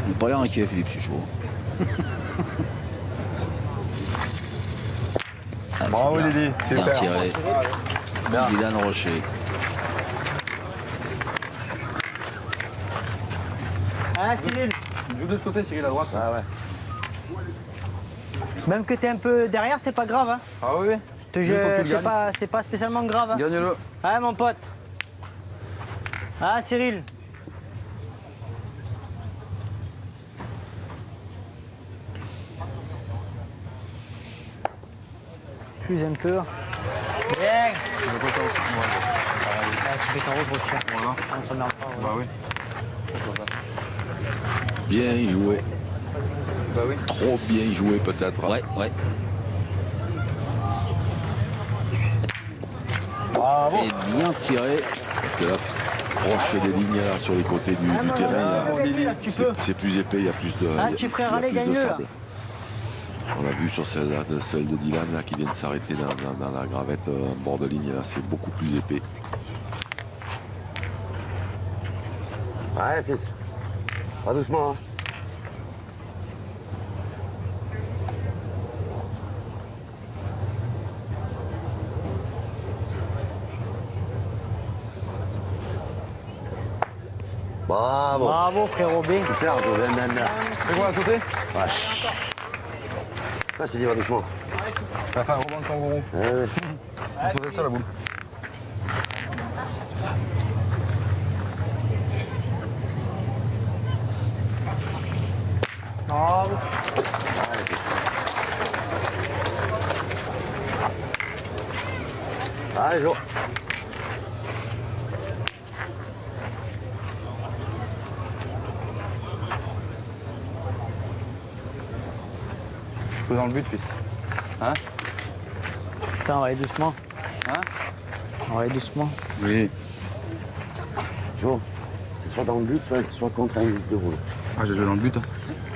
A: Il n'est pas l'air inquiet, Philippe Suchot.
D: Bravo, Didi.
A: Bien
D: Super.
A: tiré.
D: Bien.
A: Dylan Rocher.
C: Ah, Cyril.
G: Joue de ce côté, Cyril, à droite.
D: Ah ouais.
C: Même que t'es un peu derrière, c'est pas grave. Hein.
G: Ah oui, oui.
C: Te
G: Juste faut que tu le
C: c'est pas spécialement grave. Hein.
G: Gagne-le.
C: Ah, mon pote. Ah, Cyril. Fuse un peu. Bien. C'est fait en rouge, cher.
G: Voilà.
C: On s'emmerde pas.
G: Bah oui.
B: Bien joué.
G: Bah oui.
B: Trop bien joué peut-être.
A: Ouais.
D: Bravo.
A: Et bien tiré.
B: Parce que là, proche des lignes là, sur les côtés du terrain, là,
D: Bravo, Didi.
C: Tu peux.
B: c'est plus épais, il y a plus de,
C: Ah,
B: il y a-
C: tu ferais
B: il y a
C: râler,
B: plus de
C: gagne-le, là.
B: sable. On a vu sur celle de Dylan là, qui vient de s'arrêter dans la gravette en bord de ligne, là, c'est beaucoup plus épais.
E: Ouais, fils. Pas doucement, hein. Bravo.
C: Bravo, frérot B.
E: Super, Jo, bien.
G: C'est quoi, à sauter?
E: Ouais. Ça, c'est dit, va doucement.
G: Tu vas faire un rebond de kangourou.
E: Ouais.
G: On sautait de ça, la boule.
J: Bravo.
E: Allez, Jo.
G: Je suis dans le but, fils. Hein?
C: Putain, on va aller doucement.
G: Hein?
C: On va aller doucement.
G: Oui.
E: Jo, c'est soit dans le but, soit contre un but de boule.
G: Ah, j'ai joué dans le but. Hein.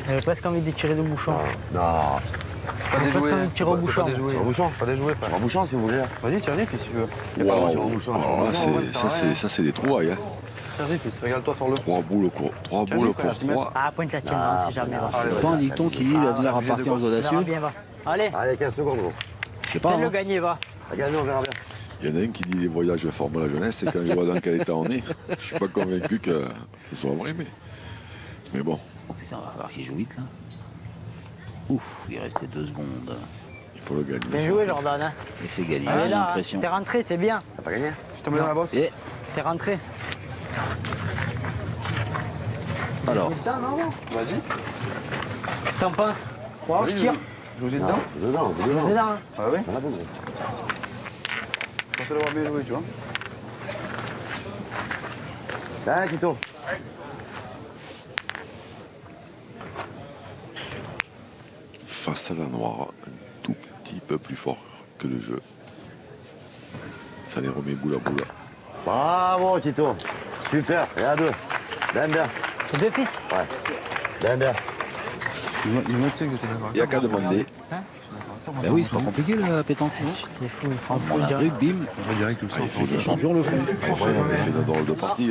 C: J'avais presque envie de tirer le bouchon.
E: Non.
G: C'est pas
C: J'ai
G: des
C: presque
G: jouets.
C: envie de tirer au bouchon.
G: Pas des jouets.
E: Tire au bouchon.
G: Pas des jouets, frère.
E: Tire au bouchon, si vous voulez.
G: Vas-y, tire-y, fils, si tu veux.
B: Waouh. Alors là, ça, c'est des trouvailles. Hein.
G: Tire-y, fils. Régale-toi sur le.
B: 3 boules au cours. 3
G: Tiens,
B: boules au
G: frère,
B: cours.
G: tu mets-
B: 3.
C: Ah, pointe la tienne, on sait jamais. Va.
G: Allez,
A: C'est pas un
G: vas-y.
A: dicton qui dit l'avenir appartient aux
C: On verra
A: audacieux.
C: bien, va. Allez,
E: Allez, 15 secondes, gros.
A: Je sais pas.
C: fais-le
A: Hein.
C: gagner, va.
E: Regardez, on verra bien.
B: Il y en a un qui dit les voyages forment la jeunesse, et quand je vois dans quel état on est, je suis pas convaincu que ce soit vrai, mais bon,
A: Putain, on va voir qui joue vite là. Ouf, il restait 2 secondes.
B: il faut le gagner.
C: Bien joué, Jordan. Hein.
A: Et c'est gagné,
C: Allez
A: j'ai
C: là, hein.
A: l'impression.
C: T'es rentré, c'est bien.
E: T'as pas gagné?
G: Je te mets dans la bosse.
A: Et
C: T'es rentré.
A: alors,
G: Vas-y.
C: Qu'est-ce que t'en penses? Wow, je tire.
G: Je vous ai dedans.
E: Non, je suis dedans, je suis dedans.
C: Dedans, hein.
G: Ah oui?
E: Dans la boule.
G: Je pensais l'avoir bien joué, tu vois.
E: Tiens, Quito.
B: Face à la noire, un tout petit peu plus fort que le jeu. Ça les remet boule à boule.
E: Bravo, Tito. Super. Et à 2. Bien.
C: Les deux fils.
E: Ouais. Bien.
G: Il m'a dit que j'étais d'accord.
B: Il n'y a qu'à demander.
A: ben oui, c'est pas compliqué la pétanque.
C: T'es fou, il prend
A: On prend un truc, bim,
G: On dirait que tu le sens.
A: les champions le font.
B: Après, on a fait une drôle de partie.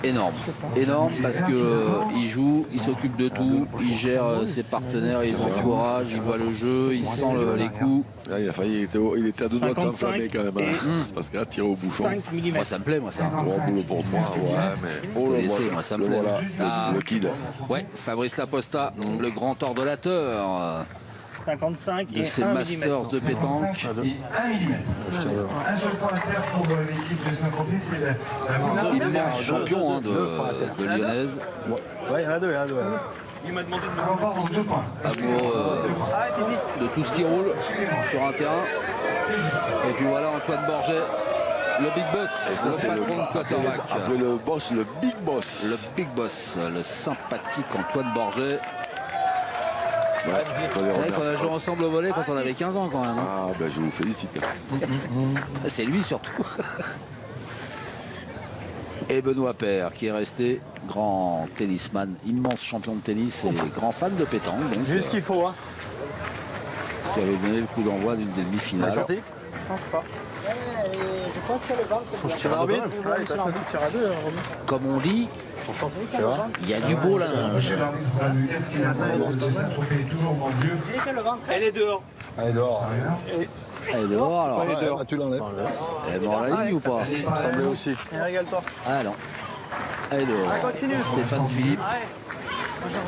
A: Énorme, énorme parce que il joue, il s'occupe de tout, il gère ses partenaires, il encourage, il voit le jeu, il sent les coups.
B: Là, il a failli, il était à 2 doigts de s'enflammer quand même. Hein, parce qu'il a tiré au bouchon.
H: 5 mm.
A: Moi ça me plaît, moi ça.
B: 3 boules pour 3, ouais, mais. Oh le
A: Laissez, moi, ça me plaît.
B: voilà,
A: Ah.
B: le kid.
A: Ouais, Fabrice Laposta, le grand ordonnateur
H: 55
A: de
H: et
A: ces
H: 1
A: masters
H: mm.
A: de pétanque.
F: 1 mm. Un seul point à terre pour l'équipe de Saint-Tropez, c'est la
A: Immense champion hein, de Lyonnaise.
D: Ouais, il y en a deux.
H: Il m'a demandé de
F: on part en 2 points.
A: Amoureux de tout ce qui roule sur un terrain. Et puis voilà Antoine Borget, le big boss,
B: Et ça, c'est
A: le patron de quarterback.
B: Après le boss, le big boss.
A: Le big boss, le sympathique Antoine Borget.
B: Ouais,
A: C'est vrai qu'on a joué ensemble au volley quand on avait 15 ans quand même. Hein.
B: Ah, ben je vous félicite.
A: C'est lui surtout. Et Benoît Paire qui est resté grand tennisman, immense champion de tennis et grand fan de pétanque. Donc,
D: Juste ce qu'il faut, hein.
A: qui avait donné le coup d'envoi d'une demi-finale.
D: Sorti.
J: Je pense pas.
C: Je pense que le ventre.
D: Faut que je tire l'arbitre.
J: Ah, il passe un coup de tir à 2, Romain.
A: Comme on dit,
D: Tu vois.
A: il y a du beau là.
F: Monsieur l'arbitre va lui dire si la balle de Saint-Tropez est toujours banlieue.
H: Elle est dehors.
D: Allez, dehors.
A: Elle est dehors alors.
D: Ouais, bah, tu l'enlèves.
A: Elle est dans la ligne ou pas?
F: Elle est
D: Il
F: par
D: me
F: la
D: semblait
F: gauche.
D: aussi.
J: Et régale-toi.
A: Ah non. Elle est dehors.
J: Continue.
A: Stéphane Philippe.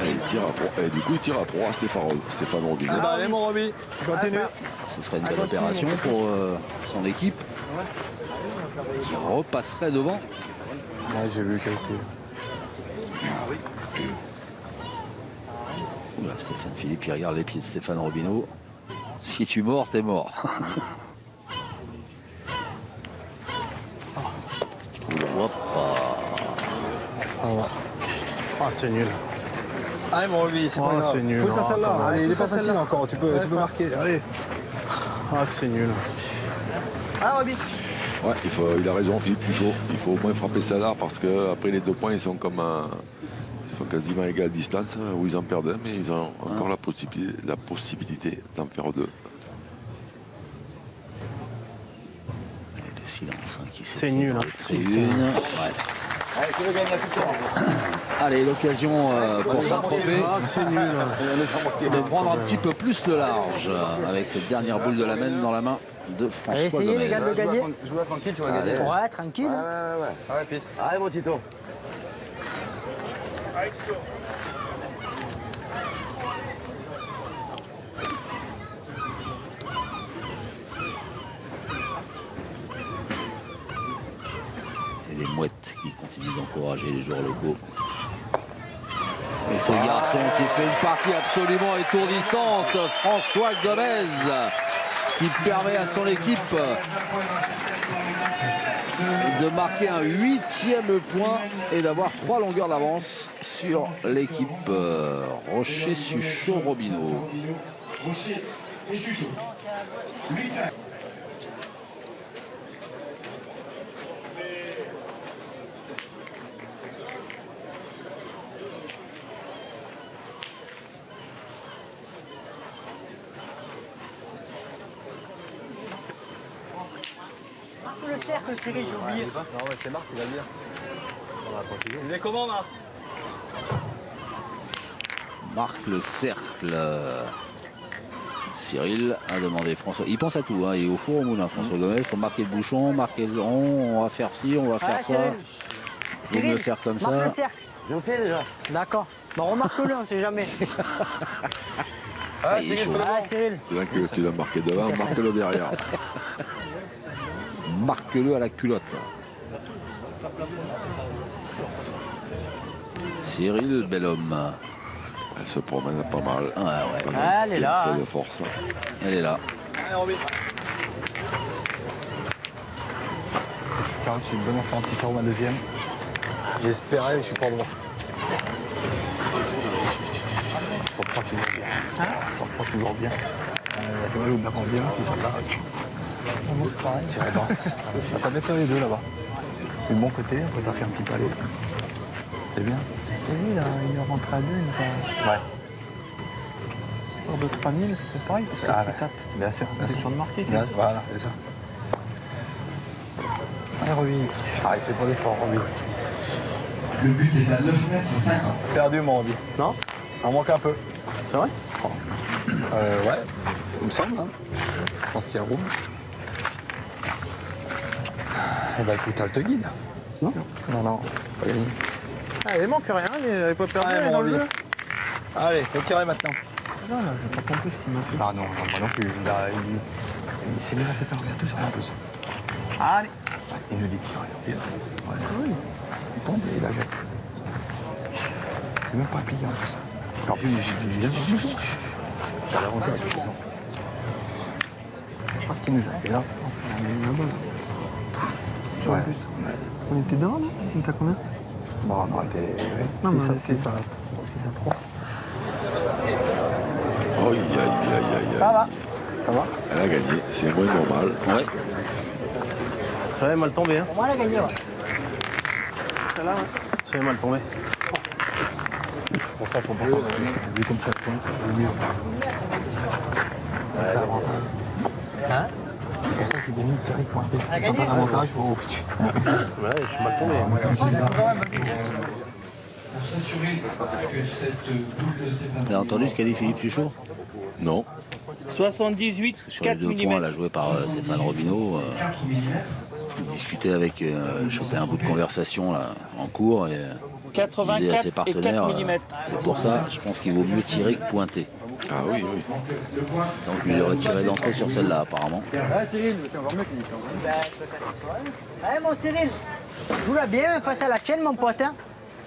B: Et il tire à 3. Et du coup, il tire à 3 Stéphane Robinho.
D: Eh ben, allez, mon Roby. Continue.
A: Ce serait une belle opération pour son équipe qui repasserait devant.
D: Ouais, j'ai vu qu'elle était.
A: Oula, Stéphane Philippe, il regarde les pieds de Stéphane Robineau. Si tu mords, t'es mort.
H: Ah, c'est nul.
D: Allez, mon Roby, c'est
H: Oh,
D: pas grave.
H: c'est nul.
D: Pousse ça
H: Oh,
D: celle-là.
H: quand même.
D: Allez, il est
J: Pousse
D: pas
J: ça
D: facile
J: celle-là.
D: encore. Tu peux marquer. Allez.
H: Ah, que c'est nul.
J: Ah, Roby.
B: Ouais, il a raison, Philippe Tuchot. Il faut au moins frapper ça là parce que après les 2 points, ils sont comme ils sont quasiment à égale distance, où ils en perdent un, mais ils ont encore la possibilité d'en faire 2.
A: Et le silence hein, qui s'est
H: C'est
A: fait
H: nul,
A: dans
H: hein.
A: les tribunes. Ouais.
E: Allez, c'est le gagne à tout temps.
A: Allez, l'occasion pour Saint-Tropez de prendre un petit peu plus le large avec cette dernière boule de la main dans la main de François
C: Allez, essayez
A: Gomez.
C: les gars de gagner.
G: Joue-la tranquille, tu vas gagner.
C: Ouais, tranquille.
G: Ouais, fils.
E: Allez, mon Tito.
A: Et les mouettes qui continuent d'encourager les joueurs locaux. Et ce garçon qui fait une partie absolument étourdissante, François Gomez, qui permet à son équipe de marquer un 8e point et d'avoir 3 longueurs d'avance sur l'équipe Rocher-Suchot-Robineau.
F: Rocher et Suchot. 8-5.
C: Le cercle, Cyril, j'ai oublié.
E: Non, mais c'est Marc qui va le dire. Il est comment, Marc?
A: Marque le cercle. Cyril a demandé François. Il pense à tout, hein. Il est au four au moulin, François Gomez. Il faut marquer le bouchon, marquer le rond, on va faire ci, on va faire ça. Vous me faire comme
C: marque
A: ça.
C: le cercle.
E: Je le fais déjà.
C: D'accord. Bon, remarque-le, on sait jamais.
A: Il est chaud.
C: Ah, Cyril.
B: C'est là que tu l'as marqué devant, marque-le derrière.
A: Marque-le à la culotte. Cyril, bel homme.
B: Elle se promène pas mal.
A: Ouais, ouais.
C: Elle est là.
B: Un peu
C: Hein.
B: de force.
A: Elle est là.
E: Allez, Robin.
D: J'espère que je suis une bonne enfant anti-carreau, ma deuxième. J'espérais, mais je suis pas droit. Ça prend toujours bien. Ça prend toujours bien. Je vais bien bien, puis ça va. Moi, c'est pareil. Tirer basse. T'as bien tiré les deux là-bas. Du bon côté, après t'as fait un petit palais. C'est bien.
J: Celui-là, il est rentré à 2, il nous a...
D: Ouais.
J: Hors de 3000, c'est pas pareil, parce que
D: Ah
J: tu
D: ouais.
J: tapes.
D: Bien sûr.
J: T'es sûr de marquer.
D: Bien, voilà, c'est ça. Allez, Roby. Ah, il fait pas d'effort, Roby.
F: Le but est à 9 mètres 50.
D: Perdu, mon Roby.
J: Non?
D: Il en manque un peu.
J: C'est vrai?
D: Ouais, il me semble. Hein. Je pense qu'il y a room. Eh ben écoute, elle te guide.
J: Non?
D: Non, pas gagné.
J: Ah, il manque rien, il n'avait pas perdu
D: Allez,
J: dans
D: mon
J: le
D: Roby.
J: jeu.
D: Allez, faut tirer maintenant.
J: Non, là, j'ai pas compris ce qu'il m'a fait.
D: Ah non, moi non plus. Il s'est mis la tête en regard tout ça en plus.
J: Allez.
D: Ouais, il nous dit tire, tire. Ouais. Oui. Il tombe et il a jeté. C'est même pas plié en plus. En plus, j'ai bien vu ça. T'as l'avantage, de toute façon. Je crois ce qu'il nous a fait là, je pense qu'on a eu la balle. Ouais.
J: On était dedans, là? On était à combien?
D: Bon, on était.
J: Non, mais
D: ça,
J: on était...
D: ça.
J: 6 à 3.
B: Aïe, aïe, aïe, aïe.
J: Ça va. Ça va?
B: Elle a gagné, c'est moins normal.
A: Ouais.
H: Ça avait mal tombé, hein.
C: Pour moi, elle a gagné, ouais.
J: Celle-là, ouais.
H: Ça avait mal tombé.
D: Pour ça qu'on pense à vu comme ça, le mieux.
C: Hein?
D: C'est pour ça qu'il vaut mieux tirer pointé.
C: Elle a gagné.
D: T'as pas d'avantage, faut.
H: Ouais, je suis mal tombé.
F: Pour s'assurer que cette boule de Stéphane.
A: T'as entendu ce qu'a dit Philippe Suchot?
B: Non.
I: 78,
A: Sur les 2 points, là, joué par Stéphane Robineau.
F: 4 mm.
A: Il discutait avec, chopait un bout de conversation là, en cours et il disait à
I: 84
A: ses
I: et 4
A: partenaires,
I: mm.
A: c'est pour ça, je pense qu'il vaut mieux tirer que pointer.
B: Ah oui, oui.
A: Donc il aurait tiré d'entrée sur celle-là apparemment.
C: Ouais, Cyril, c'est encore mieux qu'il dise. Ben, je peux faire ça. Allez, mon Cyril, joue-la bien face à la chaîne, mon pote. Hein.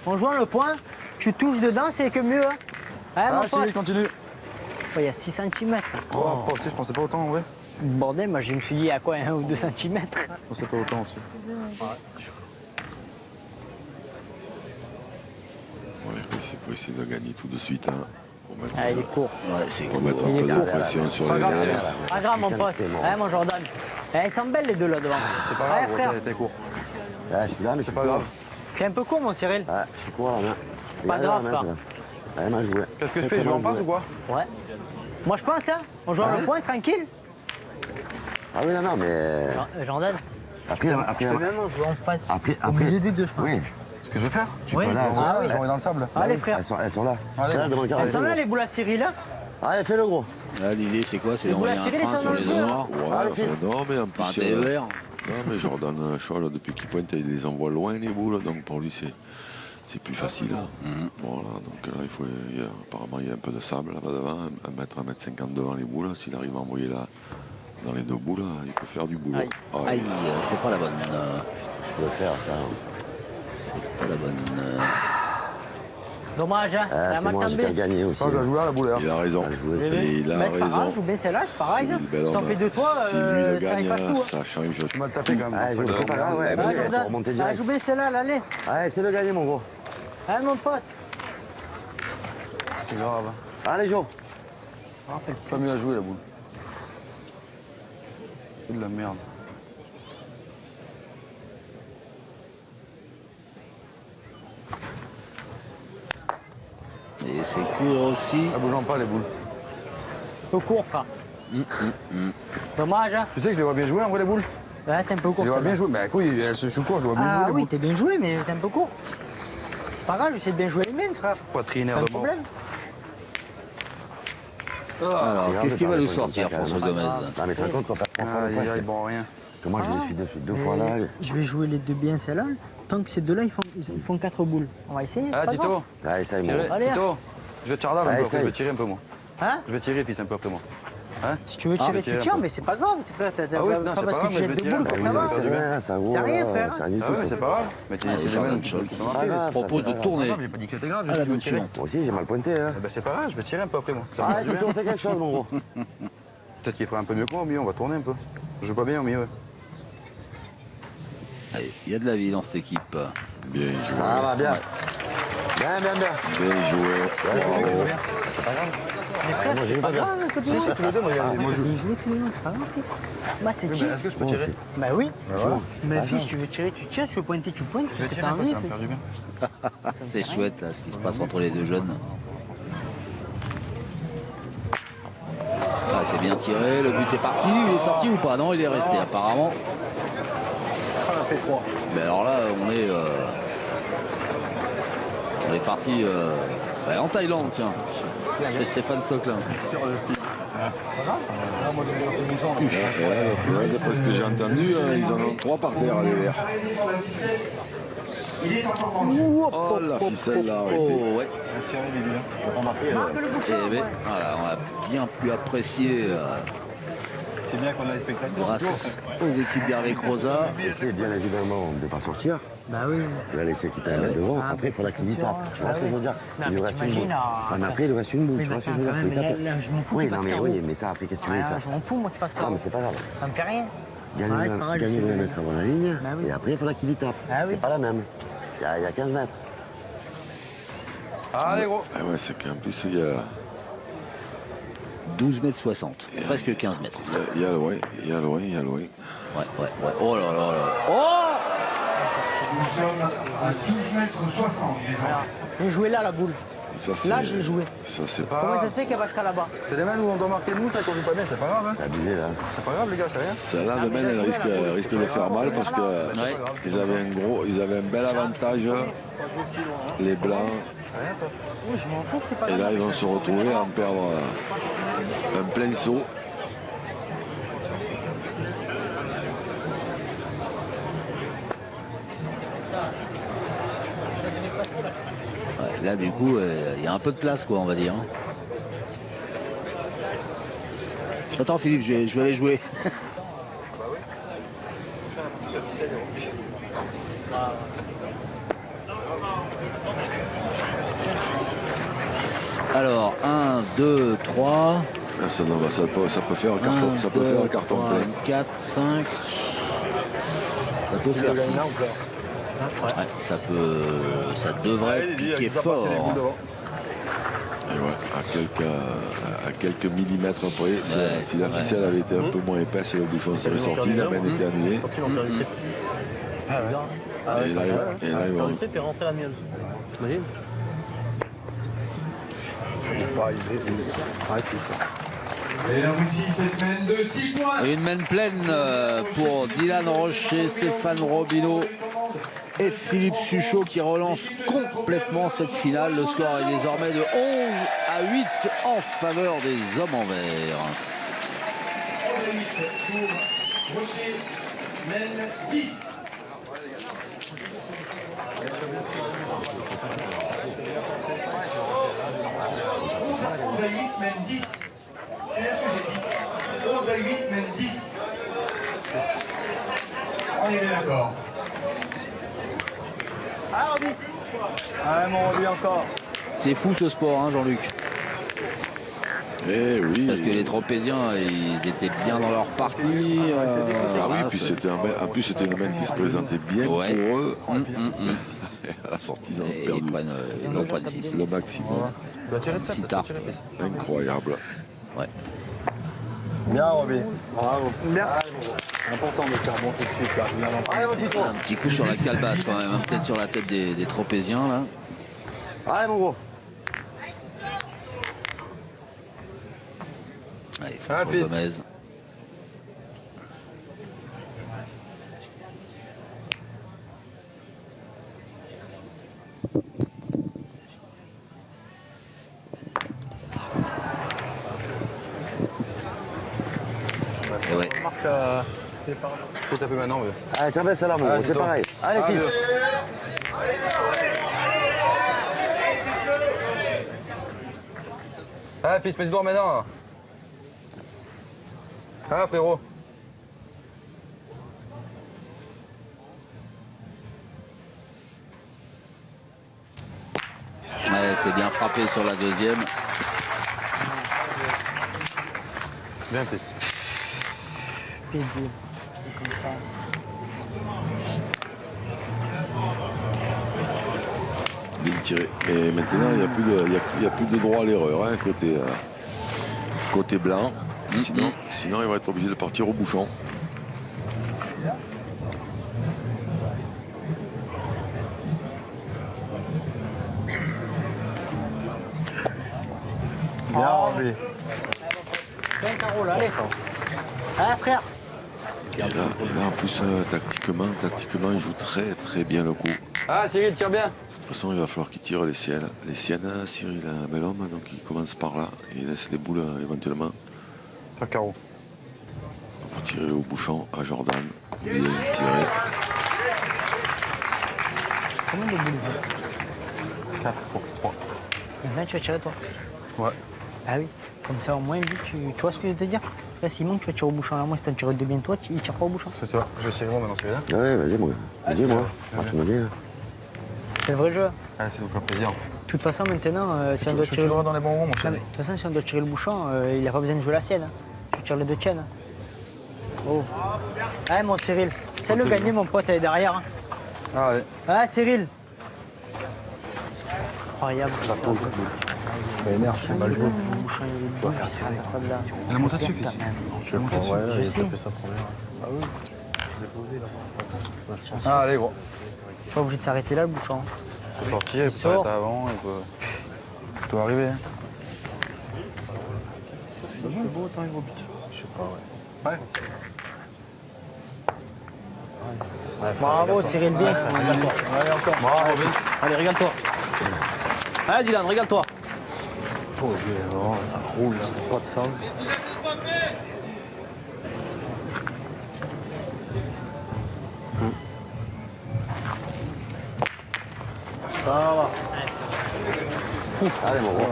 C: En jouant le point, tu touches dedans, c'est que mieux. Hein. Allez, mon pote.
J: Continue.
C: Ouais, il y a 6 cm.
J: Oh, tu sais, je pensais pas autant, ouais.
C: Bordel, moi je me suis dit à quoi 1 ou 2 cm.
J: Je pensais pas autant aussi.
B: Ouais, il faut essayer de gagner tout de suite. Hein, pour mettre,
C: Ah, il est court.
A: Ouais, c'est
B: pour mettre un peu de pression sur les lèvres.
C: Pas grave, mon pote. Allez, mon Jordan. Ils sont belles les deux là devant.
J: C'est pas
C: Allez,
J: grave,
C: frère.
J: t'es court.
E: Ouais, je suis là, mais je suis
J: pas
E: court.
J: grave.
C: T'es un peu court, mon Cyril.
E: Ouais, je suis court à la main.
C: C'est pas
E: Regardez
C: grave,
E: la main,
C: frère.
E: celle-là. Allez, mal joué.
J: Qu'est-ce que je
E: Très,
J: fais? Je
E: très
J: vais en
E: mal
J: face ou
E: joué.
J: quoi?
C: Ouais. Moi je pense, hein. On joue le point tranquille.
E: Ah oui, non, mais.
C: Jordan.
E: Après,
C: Je peux même en jouer en face.
E: après,
C: Au milieu des deux, je pense.
E: Oui.
J: Parce
D: que je vais faire?
C: Oui.
E: peux, là,
C: Ah oui.
D: Elles vont dans le sable.
C: Allez, frère.
E: Elles sont là. C'est là, devant le carré.
C: Elles sont là, les boules à Cyril, hein?
E: Allez, fais le gros.
A: Là, l'idée, c'est quoi? C'est d'envoyer
C: la
A: un
C: série,
A: train
C: ça
A: sur
C: va
A: les
C: le faire.
A: noirs.
B: Ouais,
E: Allez,
B: enfin,
E: fils.
B: non, mais en
A: Pas un
B: plus,
A: TER.
B: non, mais Jordan Scholl, depuis qu'il pointe, il les envoie loin, les boules. Donc pour lui, c'est plus facile. Voilà, donc là, apparemment, il y a un peu de sable là-bas devant, 1m50 devant les boules. S'il arrive à envoyer là, dans les deux boules, il peut faire du boulot.
A: Aïe, c'est pas la bonne.
E: Je peux faire ça.
A: C'est pas la bonne.
C: Dommage, hein?
E: Ah, c'est moi, j'ai qu'à gagner aussi.
D: Je dois jouer à la boule.
B: Il a raison. Il a
C: Mais c'est pas grave,
B: raison.
C: joue bien celle-là, c'est pareil.
B: Cyril
C: Hein.
B: Bellon,
C: Si t'en fais deux, toi,
B: si lui le
C: ça
B: gagne,
C: efface tout. Hein.
B: ça change.
D: Tu m'as tapé quand même.
E: Ah, c'est pas grave, ouais.
C: Ah,
E: Mais tu vas
C: Jordan,
E: remonter
C: ah,
E: direct.
C: joue bien celle-là, là, allez.
E: Allez, c'est le gagné, mon gros.
C: Allez, mon pote.
D: C'est grave.
E: Allez, Jo.
D: Pas mieux à jouer la boule. C'est de la merde.
A: Et c'est court aussi.
D: Elles bougent pas les boules.
C: Peu court, frère. Dommage, hein?
D: Tu sais que je les vois bien jouer en vrai les boules?
C: Ouais, t'es un peu court.
D: Je les vois
C: celle-là.
D: bien jouer. Mais oui, elles se jouent court, je les vois bien jouer
C: Ah
D: les
C: oui,
D: boules.
C: t'es bien joué, mais t'es un peu court. C'est pas grave, j'essaie de bien jouer les miennes, frère.
D: Poitrinaire
C: Pas de
D: de mort.
C: problème.
A: Alors,
E: C'est grave
A: qu'est-ce
E: de
A: qu'il va
E: faire
A: nous
E: des
A: sortir,
E: points comme ça,
A: François
E: quand même.
A: Gomez?
E: Non, mais tu te rends compte qu'on perd 3 fois le
D: Aïe,
E: point.
D: aïe, bon, rien.
E: Que moi, je les suis dessus 2 fois là.
C: Je vais jouer les deux bien celles-là. Tant que ces deux-là, ils font 4 boules. On va essayer, c'est
D: Ah,
C: pas grave.
D: Tito,
E: Allez, ça y est, mon
D: tirer.
E: gros.
C: Allez,
D: Tito, je vais te charler un peu,
E: Allez,
D: après, je
E: essaye.
D: vais tirer un peu moi.
C: Hein?
D: Je vais tirer, fils, un peu après moi.
C: Si tu veux tirer,
D: je vais
C: tu
D: tirer
C: tiens,
D: un peu.
C: mais c'est pas grave, frère. T'as
D: Ah oui,
C: pas
D: non, c'est
C: parce
D: pas
C: que
D: grave,
C: tu
D: mais je
C: jettes
D: vais
C: des
D: tirer
C: boules
D: un
C: que
D: peu.
C: ça
E: Oui,
C: va.
E: c'est rien, ça vaut.
C: C'est rien, frère.
E: C'est rien du
D: Ah ouais,
E: tout.
D: c'est pas grave. Mais tu
A: Ah,
D: c'est les
A: Jordan
D: mêmes
A: Scholl
D: qui
A: qui
D: sont
E: Pas
D: marqués.
E: grave,
A: Je
E: ça,
A: propose
E: c'est
A: de
E: pas grave.
A: tourner
D: J'ai pas dit que c'était grave,
A: à la
D: je vais tirer.
A: motion.
E: Moi aussi, j'ai mal pointé. Hein.
D: Eh ben, c'est pas grave, je vais tirer un peu après moi. Ça me fait
E: Allez,
D: du bien.
E: Tito, fais quelque chose, mon gros.
D: Peut-être qu'il ferait un peu mieux que moi au milieu, on va tourner un peu. Je joue pas bien au milieu.
A: Allez, il y a de la vie dans cette équipe.
B: Bien joué.
E: Ça va bien. Bien.
B: Bien joué.
C: Mais frère,
E: moi, j'ai
C: c'est
E: pas
C: pas
E: bien.
C: grave, écoute
D: Si, tous les deux, moi je joue.
C: Bien joué tous les deux, c'est pas grave, fils. Bah, c'est cheat.
D: Est-ce que je peux
E: Bon,
D: tirer?
C: Bah oui.
D: Voilà.
C: C'est ma fille, si tu veux tirer, tu tires, tu veux pointer, tu pointes,
D: Je
C: tu
D: vais
C: fais ce que
D: tirer
C: t'as
D: un peu,
C: envie.
D: ça va me faire du bien.
A: C'est chouette, là, ce qui se passe entre les deux jeunes. Ah, c'est bien tiré, le but est parti, il est sorti ou pas? Non, il est resté apparemment. Mais alors là, on est parti en Thaïlande, tiens, chez Stéphane Stocklin.
B: D'après ce que j'ai entendu, ils en ont 3 par terre, les verts.
F: Il est encore dans le jeu.
B: Oh, la ficelle l'a arrêté.
A: Oh, ouais.
C: Marque le bouchon,
A: Eh ben,
C: ouais.
A: voilà, on a bien pu apprécier
J: C'est bien qu'on a les spectateurs.
A: grâce aux équipes d'Hervé Croza.
E: Essaye bien évidemment de ne pas sortir.
C: Bah oui.
E: Il va laisser quitter la mettre devant. Après, il faudra qu'il y tape. Tu vois ce que je veux dire?
C: Non,
E: Il
C: mais
E: lui reste une boule.
C: t'imagines,
E: Ah, mais après, il lui reste une boule.
C: Oui,
E: Tu vois
C: mais
E: ce que je veux dire?
C: quand
E: Faut y
C: même,
E: taper.
C: là, je m'en fous
E: Oui,
C: qu'il
E: non,
C: fasse
E: mais
C: carreau.
E: oui, mais ça, après, qu'est-ce que tu veux
C: Ouais,
E: faire?
C: je m'en fous, moi, qu'il fasse
E: Non,
C: carreau.
E: mais c'est pas grave.
C: Ça me fait rien.
E: Gagne
C: Ouais, c'est pas grave, je
E: le
C: sais.
E: mettre avant la ligne.
C: Bah oui.
E: Et après, il faudra qu'il y tape.
C: Ah oui.
E: C'est pas la même. Il y a 15 mètres.
D: Allez gros.
B: Ah ouais, c'est qu'en plus, il y a
A: 12 mètres 60, presque 15 mètres.
B: loin.
A: Ouais. Oh là là là. Oh!
F: Nous sommes à 12 mètres 60 désormais.
C: J'ai joué là, la boule.
B: Ça,
C: Là,
B: c'est-
C: j'ai joué.
B: Ça, c'est
C: Comment ça se fait qu'elle va jusqu'à là-bas?
D: C'est des mains où on doit marquer nous, ça qu'on joue pas bien, c'est pas grave. Hein.
E: C'est abusé, là.
D: C'est pas grave les gars, c'est rien.
B: Celle-là, demain, elle risque de faire mal parce
A: Ouais.
B: qu'ils avaient un bel avantage, les Blancs.
D: C'est rien ça.
C: Oui, je m'en fous que c'est pas
B: Et là,
C: grave.
B: ils vont se retrouver à en perdre un plein saut.
A: Ouais, là, du coup, il y a un peu de place, quoi, on va dire. Attends, Philippe, je vais aller jouer. Alors, 1, 2, 3.
B: Ah, ça peut faire un carton, ça peut faire un carton plein.
A: 4, 5. Ça peut faire 6. Ouais, ça devrait piquer fort.
B: Et ouais, à quelques millimètres près, si la ficelle avait été un peu moins épaisse, le bouchon serait sorti, la main était annulée. Et là, ils vont...
I: Puis rentrer la mienne. T'imagines?
F: Et là voici cette main de 6 points.
A: Une main pleine pour Dylan Rocher, Stéphane Robineau et Philippe Suchot qui relance complètement cette finale. Le score est désormais de 11 à 8 en faveur des hommes en vert.
F: 11 à 8 pour Rocher, mène 10. À 8 mène 10. C'est bien ce que j'ai dit. 11 à 8 mène 10. On est bien d'accord.
J: Ah, Roby. Ah, mon Roby encore.
A: C'est fou ce sport, hein, Jean-Luc.
B: Eh oui.
A: Parce que les Tropéziens, ils étaient bien dans leur partie.
B: Ah oui, puis c'était en plus c'était une main qui se présentait bien pour eux. À la sortie, ils ont perdu.
A: Ils n'ont pas de 6.
B: Le maximum.
A: Si tard.
B: Incroyable.
A: Ouais.
D: Bien, Roby.
J: Bravo. Bien.
D: C'est important de faire bon tout de suite. Là.
J: Allez, mon petit tour.
A: Un petit coup sur la calebasse quand même, hein, peut-être sur la tête des Tropéziens là.
J: Allez, mon gros.
A: Allez, François Gomez. Et ouais.
G: Faut taper maintenant.
J: Allez, tiens, ça là, mon gros, c'est pareil. Allez, fils.
G: Ah, fils, mets-toi droit maintenant. Ah, frérot.
A: Ouais, c'est bien frappé sur la deuxième.
G: Bien, fils.
C: Pédé. Comme ça.
B: Bien tiré. Et maintenant, il n'y a plus de droit à l'erreur hein, côté blanc. Sinon, il va être obligé de partir au bouchon.
J: Bien, Roby.
C: Fais un carreau là, allez. Allez, frère.
B: Et là, en plus, tactiquement, il joue très très bien le coup. De
G: Ah, Cyril, tire bien.
B: toute façon, il va falloir qu'il tire les siennes. Les siennes, Cyril a un bel homme, donc il commence par là et il laisse les boules éventuellement
G: Faire carreau.
B: pour tirer au bouchon à Jordan. Bien tiré.
C: Combien de boules ils
G: 4 pour 3.
C: Maintenant, tu vas tirer toi.
G: Ouais.
C: Ah oui. Comme ça, au moins, lui, tu vois ce que je veux te dire? Là, Simon, tu vas tirer au bouchon. Là, moi, si t'en tires deux bien toi, il tire pas au bouchon.
G: C'est ça. Je vais tirer moi maintenant, c'est bien.
J: Ouais, vas-y, moi. Dis-moi. Tu me dis.
C: C'est le vrai jeu.
G: Ah, c'est nous faire plaisir.
C: De toute façon, maintenant, si on doit
G: Je suis
C: tirer.
G: toujours dans les bons moments, mon
C: Non,
G: chéri.
C: mais, de toute façon, si on doit tirer le bouchon, il n'a pas besoin de jouer la sienne. Tu tires les deux tiennes. Oh. Allez, mon Cyril. C'est le gagner, mon pote, elle est derrière. Hein.
G: Ah, allez.
C: Ah, Cyril. Incroyable.
D: Mais merde, je suis mal joué.
C: Le bouchon, il est bon. C'est pas ça de là.
G: Elle a monté dessus, fils.
D: Je prends, ouais,
C: Je
D: il a
C: sais.
D: tapé sa première. Ah oui. Je l'ai posé là.
G: Ah, allez, gros.
C: Pas obligé de s'arrêter là, le bouchon.
G: Il peut sortir, il peut
C: sort.
G: s'arrêter avant, il peut. Tout arriver. Hein.
D: C'est beau, autant il gros but. Je sais pas, ouais.
G: Ouais.
C: Bravo, Cyril, bien.
D: Allez, encore.
G: Bravo, fils.
H: Allez, régale-toi. Allez, Dylan, régale-toi.
D: Oh, j'ai vraiment un roule là. Pas de sang. Ça va. Allez, mon gros.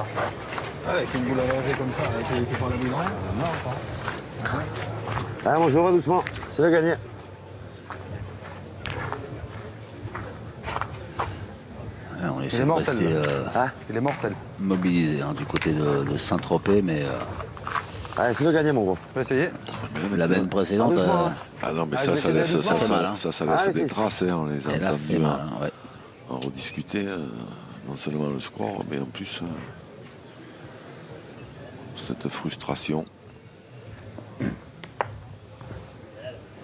D: Avec une boule à manger comme ça, avec les par la boule.
J: Allez, mon joueur, va doucement. C'est le gagné.
A: On
G: Il
A: essaie
G: est
A: de
G: mortel.
A: rester
G: Il est mortel.
A: mobilisé hein, du côté de Saint-Tropez, mais
J: Allez, c'est le gagné, mon gros.
G: On va essayer.
A: la veine précédente,
J: doucement, hein.
B: Ah non, mais
G: Ah,
B: ça,
G: je
B: ça
G: vais
B: laisse,
G: essayer
B: ça,
G: de
A: faire mal, hein.
B: ça
J: Ah,
B: laisse des
J: oui,
B: traces. Hein, on les a
A: elle a fait
B: entendus
A: mal. Hein, ouais.
B: en rediscuter. Non seulement le score, mais en plus cette frustration.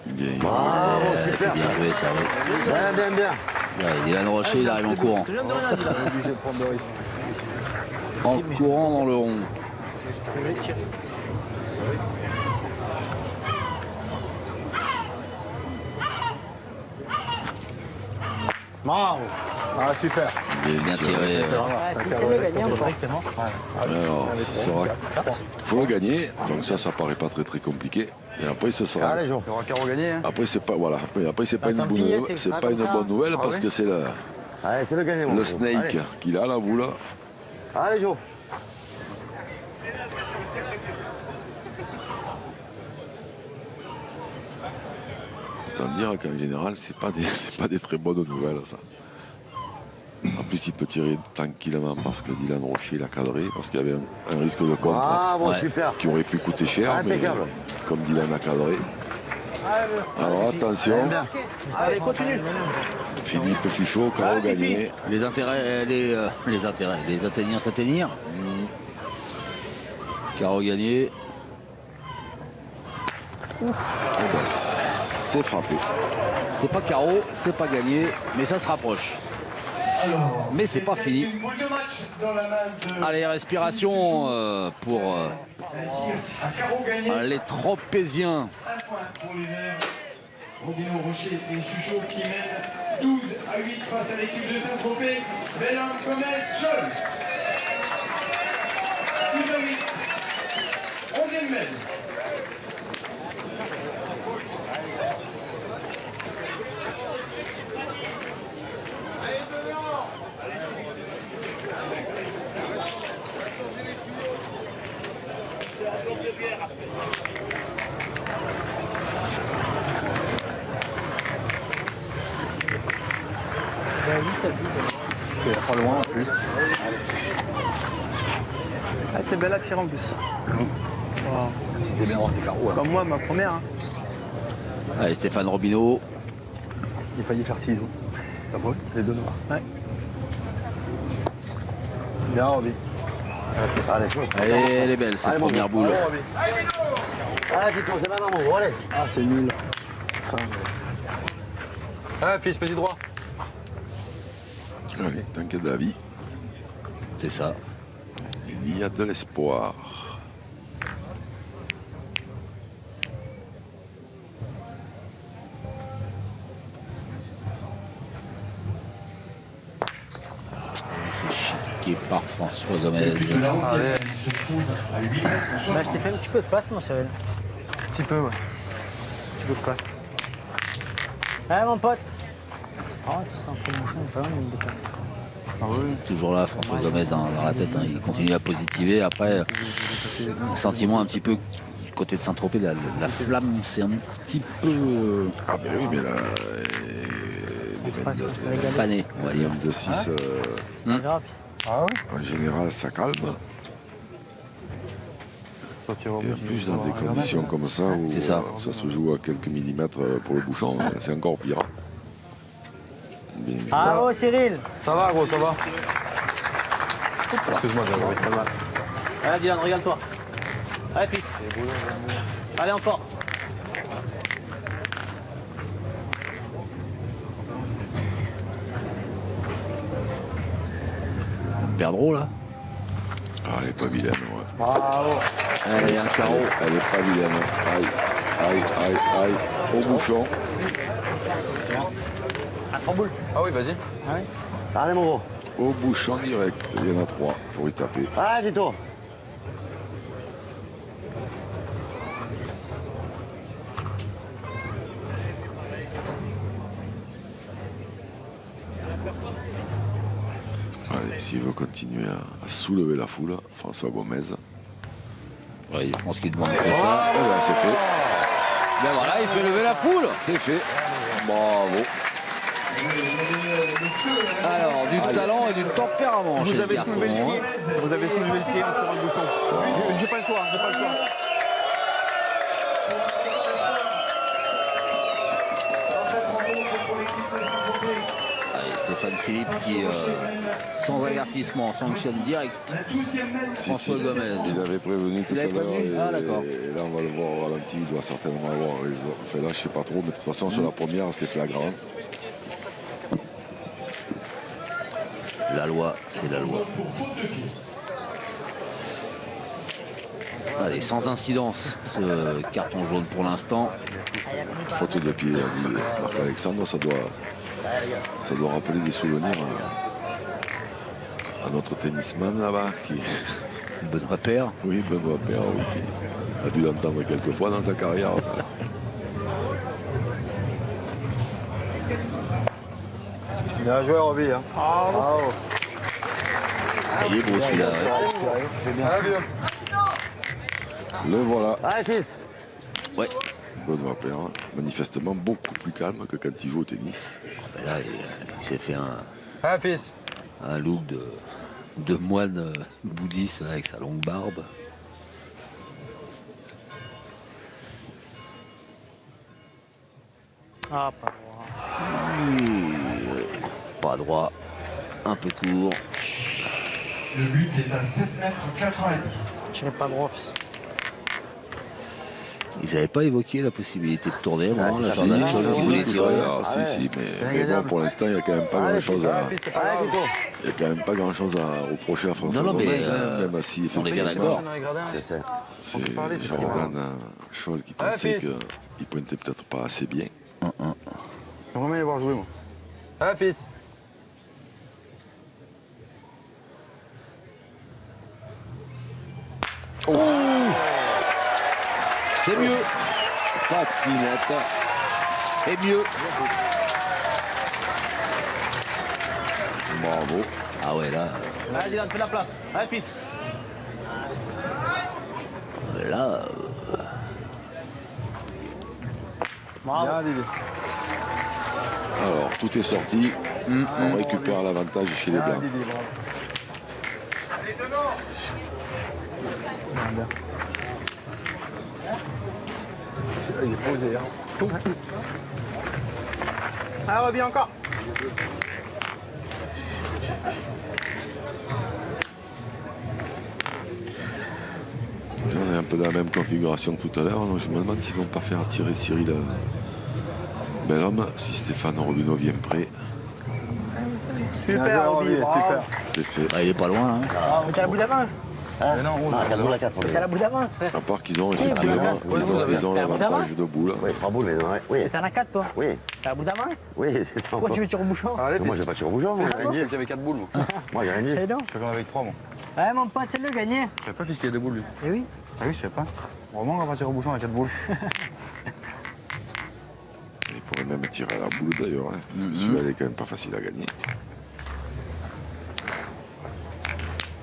B: Bien,
J: Bravo,
A: C'est
J: super.
A: bien joué, ça. Ouais.
J: Bien, bien, bien.
A: Ouais, Dylan Rocher, il arrive en courant.
D: Obligé de prendre le risque.
A: En courant dans le rond.
C: Bravo.
J: Ah, super.
A: Bien tiré.
C: C'est le gagnant.
H: Directement.
B: Alors, il faut le gagner, donc ça paraît pas très compliqué. Et après, ce sera.
E: Allez, Jo.
G: Il y aura carreau gagné. Hein.
B: Après, c'est pas, voilà. Après, c'est pas une
C: tant
B: bonne
C: pis,
B: nouvelle,
C: c'est
B: c'est
C: ça
B: pas
C: comme
B: une
C: ça.
B: bonne nouvelle parce
E: ouais
B: que c'est
E: Allez, c'est le gagnant.
B: le snake qu'il a, la boule.
E: Allez, Jo.
B: Autant dire qu'en général, c'est pas des très bonnes nouvelles, ça. En plus, il peut tirer tranquillement parce que Dylan Rocher l'a cadré, parce qu'il y avait un risque de contre
E: Ah, bon, super.
B: qui aurait pu coûter cher, mais
E: Impeccable.
B: comme Dylan a cadré. Alors attention,
H: Allez, continue.
B: Philippe Suchot, carreau gagné.
A: Les intérêts, les atteignants s'atteignir. Carreau gagné.
B: Eh ben, c'est frappé.
A: C'est pas carreau, c'est pas gagné, mais ça se rapproche. Mais c'est pas fini.
F: Une boule de match dans la main de
A: Allez, respiration pour
F: un carreau gagné.
A: les Tropéziens.
F: Un point pour les Verts. Robino Rocher et Suchot qui mènent 12 à 8 face à l'équipe de Saint-Tropez. Bellam, Gomez, Scholl. 12 à 8. 11e mène.
J: Il est pas loin en plus. Ah, t'es belle à tirer en plus. Wow.
G: C'était bien avoir tes carreaux. Hein.
J: Comme moi, ma première. Hein.
A: Allez, Stéphane Robineau.
J: Il a failli faire ciseaux. T'as vu les deux noirs. Ouais. Bien, Roby.
E: Allez,
A: Allez, elle est belle cette
E: Allez,
A: première
E: bon,
A: boule.
E: Allez, Tito, c'est maintenant, mon gros, allez.
J: Ah, c'est nul.
G: Ah, fils, petit droit.
B: Allez, t'inquiète de la vie,
A: C'est ça.
B: il y a de l'espoir.
A: C'est chiqué par François Gomez.
F: De la 11e, il se trouve à 8 mètres
C: Bah,
F: 60.
C: je t'ai fait un petit peu de passe, mon Cyril.
J: Un petit peu, ouais. Un petit peu de passe.
C: Ouais, mon pote. C'est pas grave, tout ça, un peu de bouchon, pas mal, il déconne.
J: Ah oui.
A: Toujours là, François Gomez dans la tête. Hein. Il continue à positiver. Après, un sentiment un petit peu côté de Saint-Tropez, la flamme, c'est un petit peu
B: Ah ben oui, mais là, les
C: C'est pas ça, c'est régalé.
A: fané, on va dire.
B: 22-6,
C: C'est pas grave.
J: Ah ouais.
B: en général, ça calme.
J: Toi, tu
B: Et en plus, dans des conditions comme ça, où
A: C'est ça.
B: ça se joue à quelques millimètres pour le bouchon, c'est encore pire. Bien,
C: Ah, oh, Cyril.
G: Ça va, gros, ça va. Excuse-moi, j'avais envie de pas mal.
C: Allez, Dylan, régale-toi. Allez, fils. Allez, encore.
A: Perdreau là.
B: Ah, elle est pas vilaine, ouais.
J: Bravo.
A: Allez, un carreau.
B: Elle est pas vilaine. Aïe, aïe, aïe, aïe. Au bouchon.
C: Un 3 boules.
G: Ah oui, vas-y.
E: Allez, mon gros.
B: Au bouchon direct. Il y en a 3 pour y taper.
E: Allez, Tito.
B: Allez, s'il veut continuer à soulever la foule, François Gomez.
A: Oui, je pense qu'il demande que ça.
B: Eh ben, c'est fait.
A: Ben voilà, il fait lever la foule.
B: C'est fait. Bravo.
A: Alors, du talent et du tempérament chez
J: Vous
A: ce
J: avez
A: garçon.
J: soulevé le pied. Vous avez soulevé le pied en tirant le bouchon. J'ai pas le choix, j'ai pas le choix.
A: Allez, Stéphane Philippe qui, sans avertissement, sanctionne direct
B: Si,
A: François
B: si.
A: Gomez.
B: Il avait prévenu tout
A: Il
B: à
A: avait
B: l'heure.
A: prévenu Ah, d'accord.
B: Et là, on va le voir au ralenti. Il doit certainement avoir raison. Enfin, là, je sais pas trop. Mais de toute façon, sur la première, c'était flagrant.
A: La loi, c'est la loi. Allez, sans incidence, ce carton jaune pour l'instant.
B: Faute de pied, a dit Marc-Alexandre. Ça doit Ça doit rappeler des souvenirs à notre tennisman là-bas qui.
A: Benoît Paire.
B: Oui, Benoît Paire, oui, qui a dû l'entendre quelques fois dans sa carrière. Ça.
D: Bien joué, Roby. Hein. Bravo.
A: Il est beau celui-là. Ouais.
B: Le voilà.
E: Allez, fils.
A: Ouais.
B: Benoît Paire, manifestement beaucoup plus calme que quand il joue au tennis.
A: Ben là, il s'est fait
G: Ah, fils.
A: un look de moine bouddhiste là, avec sa longue barbe.
C: Ah, pas droit.
A: Pas droit, un peu court.
F: Le but est à 7,90 m.
C: Tirez pas droit, fils.
A: Ils n'avaient pas évoqué la possibilité de tourner.
E: Ah,
A: Vraiment,
E: c'est
A: la
E: ça,
A: Jordan
E: c'est
A: Scholl
E: ça,
A: qui voulait
E: c'est
A: tirer.
E: ça.
B: Si, mais bon, pour l'instant, il n'y a quand même pas grand-chose à. Il y a quand même pas grand-chose à reprocher à François
A: Non, mais,
B: Gomez, même si
A: on est bien
B: effectivement,
A: d'accord.
E: C'est ça.
B: c'est Jordan Scholl qui pensait qu'il pointait peut-être pas assez bien.
G: J'aimerais bien les voir jouer, moi. Ah, fils.
A: C'est mieux,
B: Patinette.
A: c'est mieux.
B: Bravo.
A: Ah ouais, là,
I: Allez, Dylan, fais la place. Allez, fils.
A: là,
D: Bien, Lily.
B: Alors, tout est sorti. On récupère l'avantage chez les
D: Bien,
B: Blancs.
D: Lily, bravo. Bien. Celui-là, il est posé. Hein. Ah, Roby, encore.
B: On est un peu dans la même configuration que tout à l'heure, donc je me demande s'ils ne vont pas faire tirer Cyril Bellhomme si Stéphane Rodino vient prêt.
D: Super, Roby, super.
B: C'est fait.
A: il est pas loin. Hein.
C: Mais t'as la bout d'avance.
E: Non, 4 boules à 4.
C: Mais t'as la bout d'avance, frère.
B: À part qu'ils ont effectivement ils ont l'avantage de boule.
E: Oui, 3 boules, mais non, oui.
C: Mais t'en as 4, toi.
E: Oui,
C: T'as la bout d'avance.
E: oui, c'est ça.
C: Pourquoi tu veux tirer au bouchon?
G: Allez,
E: Moi,
G: fils.
E: j'ai pas tiré au bouchon, moi, j'ai rien dit.
G: J'avais 4 boules, moi.
E: Moi, j'ai rien dit.
C: Et donc?
G: Je suis venu avec 3, moi.
C: Ouais, mon pote, c'est le gagné.
G: Je savais pas, fils, qu'il y avait 2 boules, lui.
C: Eh oui.
G: Ah oui, je sais pas. Vraiment, on va pas tirer au bouchon avec 4 boules.
B: Il pourrait même tirer à la boule d'ailleurs, hein, parce que celui-là il est quand même pas facile à gagner.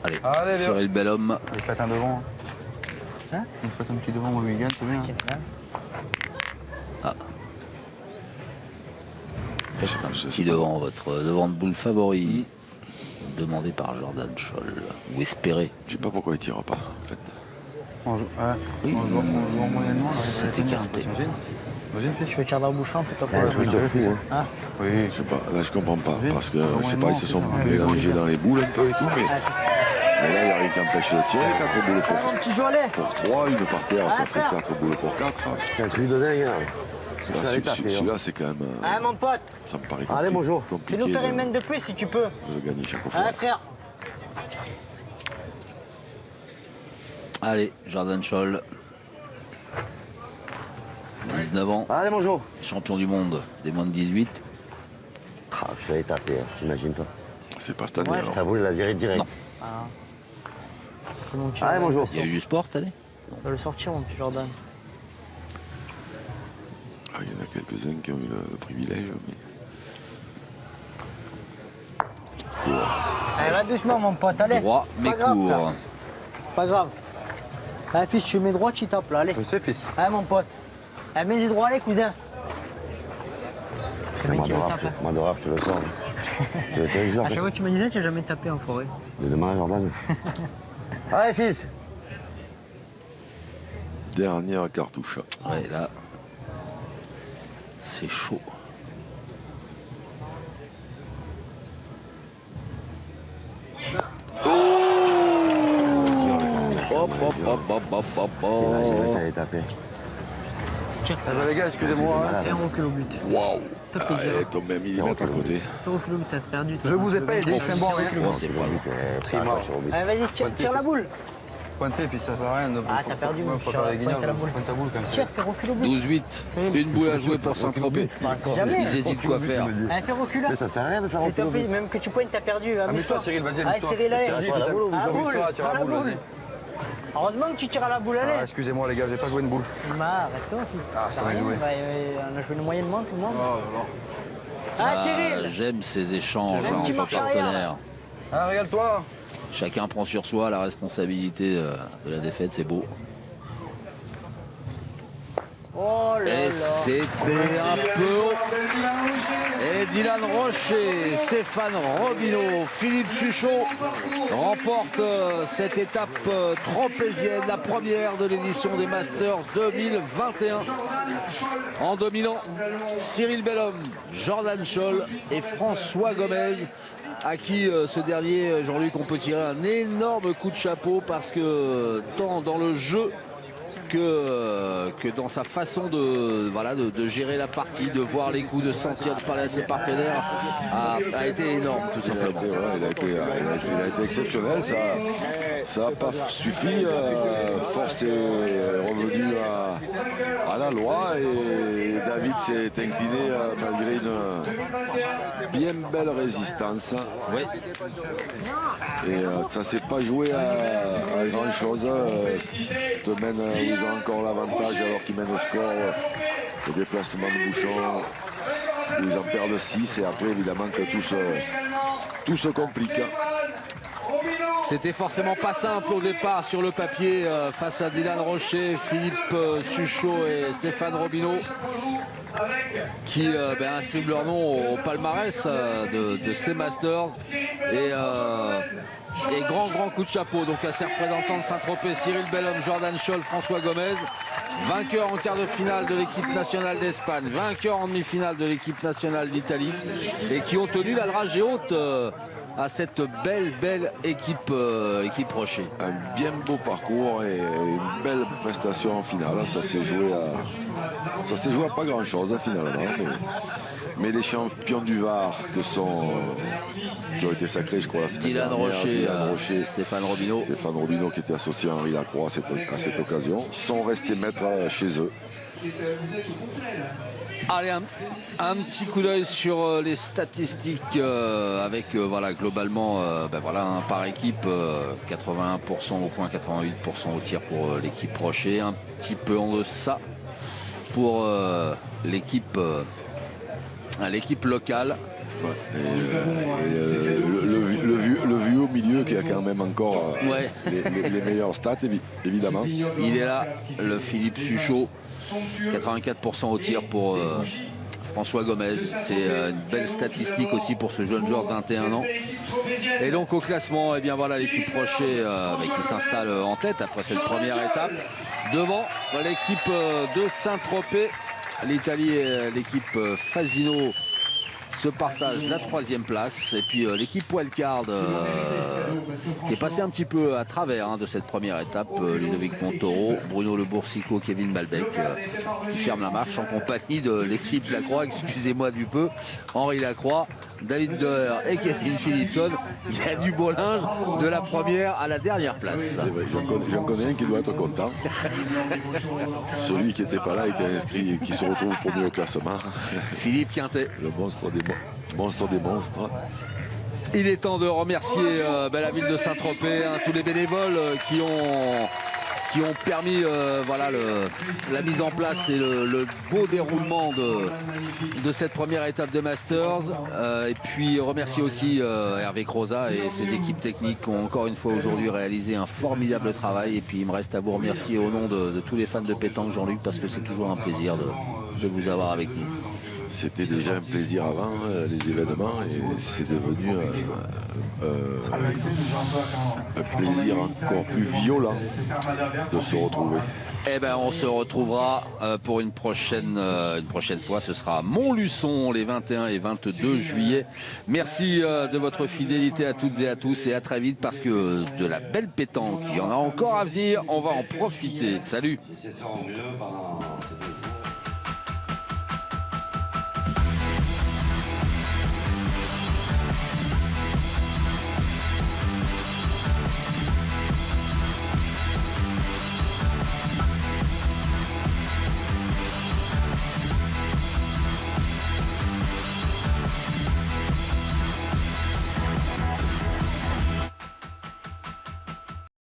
A: Allez,
G: Allez, viens.
A: Cyril Bellhomme.
G: Il pète un devant.
C: Hein?
G: Il pète un petit devant, moi, il gagne, c'est bien.
A: Faites un petit devant votre devant de boule favori. Demandé par Jordan Scholl. Ou espéré.
B: Je sais pas pourquoi il tire pas en fait.
G: On joue,
A: Oui,
G: on joue en moyennement, là.
A: c'est écarté.
G: Imagine,
C: Je veux tirer dans le bouchon, fais-toi
E: C'est un truc de fou, hein.
G: Oui,
B: Je sais pas, là je comprends pas,
G: Oui.
B: parce que je sais
G: Moyennement,
B: pas, ils se sont
G: c'est ça.
B: mélangés dans les boules un peu et tout, mais là il n'y a rien qui empêche de tirer, 4 boules
C: Ah, mon petit jolet.
B: pour 3, une par terre, ça
C: Ah,
B: fait
C: frère.
B: 4 boules pour 4.
E: C'est un truc de dingue, hein. Je suis allé taper.
B: Celui-là c'est quand même,
C: Allez, mon pote.
B: ça me paraît
E: Allez, bonjour.
B: compliqué
C: Fais-nous faire une main
B: de
C: de plus si tu peux.
B: le gagner chaque fois.
C: Allez, frère.
A: Allez, Jordan Scholl. 19 ans,
E: Allez, bonjour.
A: champion du monde des moins de 18.
E: Ah, je suis allé taper, hein. T'imagines-toi.
B: C'est pas cette année alors.
E: Ça voulait la virer direct.
A: Non.
C: C'est mon petit
E: Allez,
C: Jordan.
E: bonjour.
A: Il y a eu du sport cette année.
C: On va le sortir, mon petit Jordan.
B: Ah, il y en a quelques-uns qui ont eu le privilège, mais
C: Allez, va doucement, mon pote. Allez.
A: Droit,
C: C'est
A: mais
C: pas grave,
A: court.
C: frère. Pas grave. Allez, fils, tu mets droit, tu tapes là. Allez.
G: je sais, fils.
C: Allez, mon pote. Allez, mets-y droit, allez, cousin.
E: C'est
C: mec
E: moi
C: qui
E: de
C: veut
E: raf,
C: taper.
E: moi de raf, je te le sors. Je te jure
C: À
E: que
C: chaque fois que tu me disais, tu n'as jamais tapé en forêt.
E: c'est demain, Jordan. Allez, fils.
B: dernière cartouche.
A: Ouais, là, c'est chaud. Hop, hop, hop, hop, hop, hop,
E: C'est vrai,
A: hop.
E: t'allais taper.
C: Tire ça.
G: Ah bah les gars, excusez-moi. hein.
C: Fais un recul au but.
B: Waouh!
C: Ça fait plaisir.
B: Allez, tombe un millimètre à côté.
C: Fais un recul au but, t'as perdu.
G: Je vous ai pas aidé, c'est bon, hein.
A: Oh, c'est pas bon.
E: C'est mort sur le but.
C: Allez, vas-y, tire la boule.
G: Pointer, puis ça sert à rien.
C: Ah, t'as perdu,
G: Faut
C: je
G: faire les
C: pointe à la
G: guignols.
C: boule.
G: Pointe à boule quand même.
C: Tire, fais reculer au but.
A: 12-8. Une boule à jouer pour Saint-Tropez.
C: Bah, c'est jamais.
A: Ils hésitent quoi faire.
C: Allez, fais reculer.
E: Mais ça sert à rien de faire
C: Et
E: reculer
C: tant
E: au but.
C: pis, même que tu pointes, t'as perdu.
G: Amuse-toi, Cyril, vas-y, amuse-toi.
C: Allez, Cyril, allez.
G: Vas-y,
C: À la boule,
G: amuse-toi, tire
C: à
G: la
C: la
G: boule,
C: boule.
G: vas-y.
C: Heureusement que tu tires à la boule,
G: Ah,
C: allez.
G: excusez-moi les gars, j'ai pas joué une boule.
C: Bah, arrête-toi, fils.
G: Ah, c'est pas bien joué.
C: On a joué une moyennement, tout le monde.
G: Oh là là.
C: Ah,
A: Ah,
C: J'aime
A: j'aime ces échanges
C: Même petit
A: entre
C: marche arrière,
A: partenaires.
G: Ah, régale-toi.
A: Chacun prend sur soi la responsabilité de la défaite, c'est beau.
C: Oh là
A: Et
C: là.
A: c'était un peu haut. Et Dylan Rocher, Stéphane Robineau, Philippe Suchot remportent cette étape tropézienne, la première de l'édition des Masters 2021. En dominant Cyril Bellhomme, Jordan Scholl et François Gomez, à qui ce dernier, Jean-Luc, on peut tirer un énorme coup de chapeau parce que tant dans le jeu que dans sa façon de gérer la partie, de voir les coups, de sentir de parler à ses partenaires, a été énorme tout simplement.
B: Il a été exceptionnel, ça n'a pas suffi. Force est revenue à la loi et David s'est incliné malgré une bien belle résistance.
A: Oui.
B: Et ça ne s'est pas joué à grand chose. Cette semaine, ils ont encore l'avantage alors qu'ils mènent au score. Le déplacement de Bouchon, ils en perdent 6 et après évidemment que tout se complique.
A: C'était forcément pas simple au départ sur le papier face à Dylan Rocher, Philippe Suchot et Stéphane Robineau qui inscrivent leur nom au palmarès de ces Masters. Et grand coup de chapeau donc à ces représentants de Saint-Tropez, Cyril Bellhomme, Jordan Scholl, François Gomez, vainqueur en quart de finale de l'équipe nationale d'Espagne, vainqueur en demi-finale de l'équipe nationale d'Italie et qui ont tenu la dragée haute à cette belle équipe Rocher.
B: Un bien beau parcours et une belle prestation en finale. Ça s'est joué à pas grand chose finalement. Mais les champions du Var qui ont été sacrés, je crois, la semaine
A: Dylan
B: dernière,
A: Rocher, Stéphane Robineau
B: qui était associé à Henri Lacroix à cette occasion, sont restés maîtres chez eux.
A: Allez, un petit coup d'œil sur les statistiques avec globalement par équipe 81% au point, 88% au tir pour l'équipe Rocher, un petit peu en deçà pour l'équipe locale.
B: Ouais. Le vieux au milieu qui a quand même encore les meilleures stats évidemment.
A: Il est là, le Philippe Suchot, 84% au tir pour François Gomez. C'est une belle statistique aussi pour ce jeune joueur de 21 ans. Et donc au classement, l'équipe Rocher qui s'installe en tête après cette première étape. Devant l'équipe de Saint-Tropez, l'Italie et l'équipe Fasino se partagent la 3e place. Et puis l'équipe Wildcard qui est passée un petit peu à travers de cette première étape. Ludovic Montoro, Bruno Le Boursicot, Kevin Balbec qui ferment la marche en compagnie de l'équipe Lacroix, excusez-moi du peu, Henri Lacroix, David Deher et Kevin Philipson. Il y a du beau linge de la première à la dernière place.
B: C'est vrai, j'en connais un qui doit être content. Celui qui n'était pas là et qui a inscrit, qui se retrouve premier au classement.
A: Philippe Quintet.
B: Le monstre des monstres.
A: Il est temps de remercier la ville de Saint-Tropez, tous les bénévoles qui ont permis la mise en place et le beau déroulement de cette première étape de Masters. Et puis remercier aussi Hervé Croza et ses équipes techniques qui ont encore une fois aujourd'hui réalisé un formidable travail. Et puis il me reste à vous remercier au nom de tous les fans de pétanque, Jean-Luc, parce que c'est toujours un plaisir de vous avoir avec nous.
B: C'était déjà un plaisir avant les événements et c'est devenu un plaisir encore plus violent de se retrouver.
A: On se retrouvera pour une prochaine fois. Ce sera à Montluçon les 21 et 22 juillet. Merci de votre fidélité à toutes et à tous et à très vite parce que de la belle pétanque, il y en a encore à venir. On va en profiter. Salut.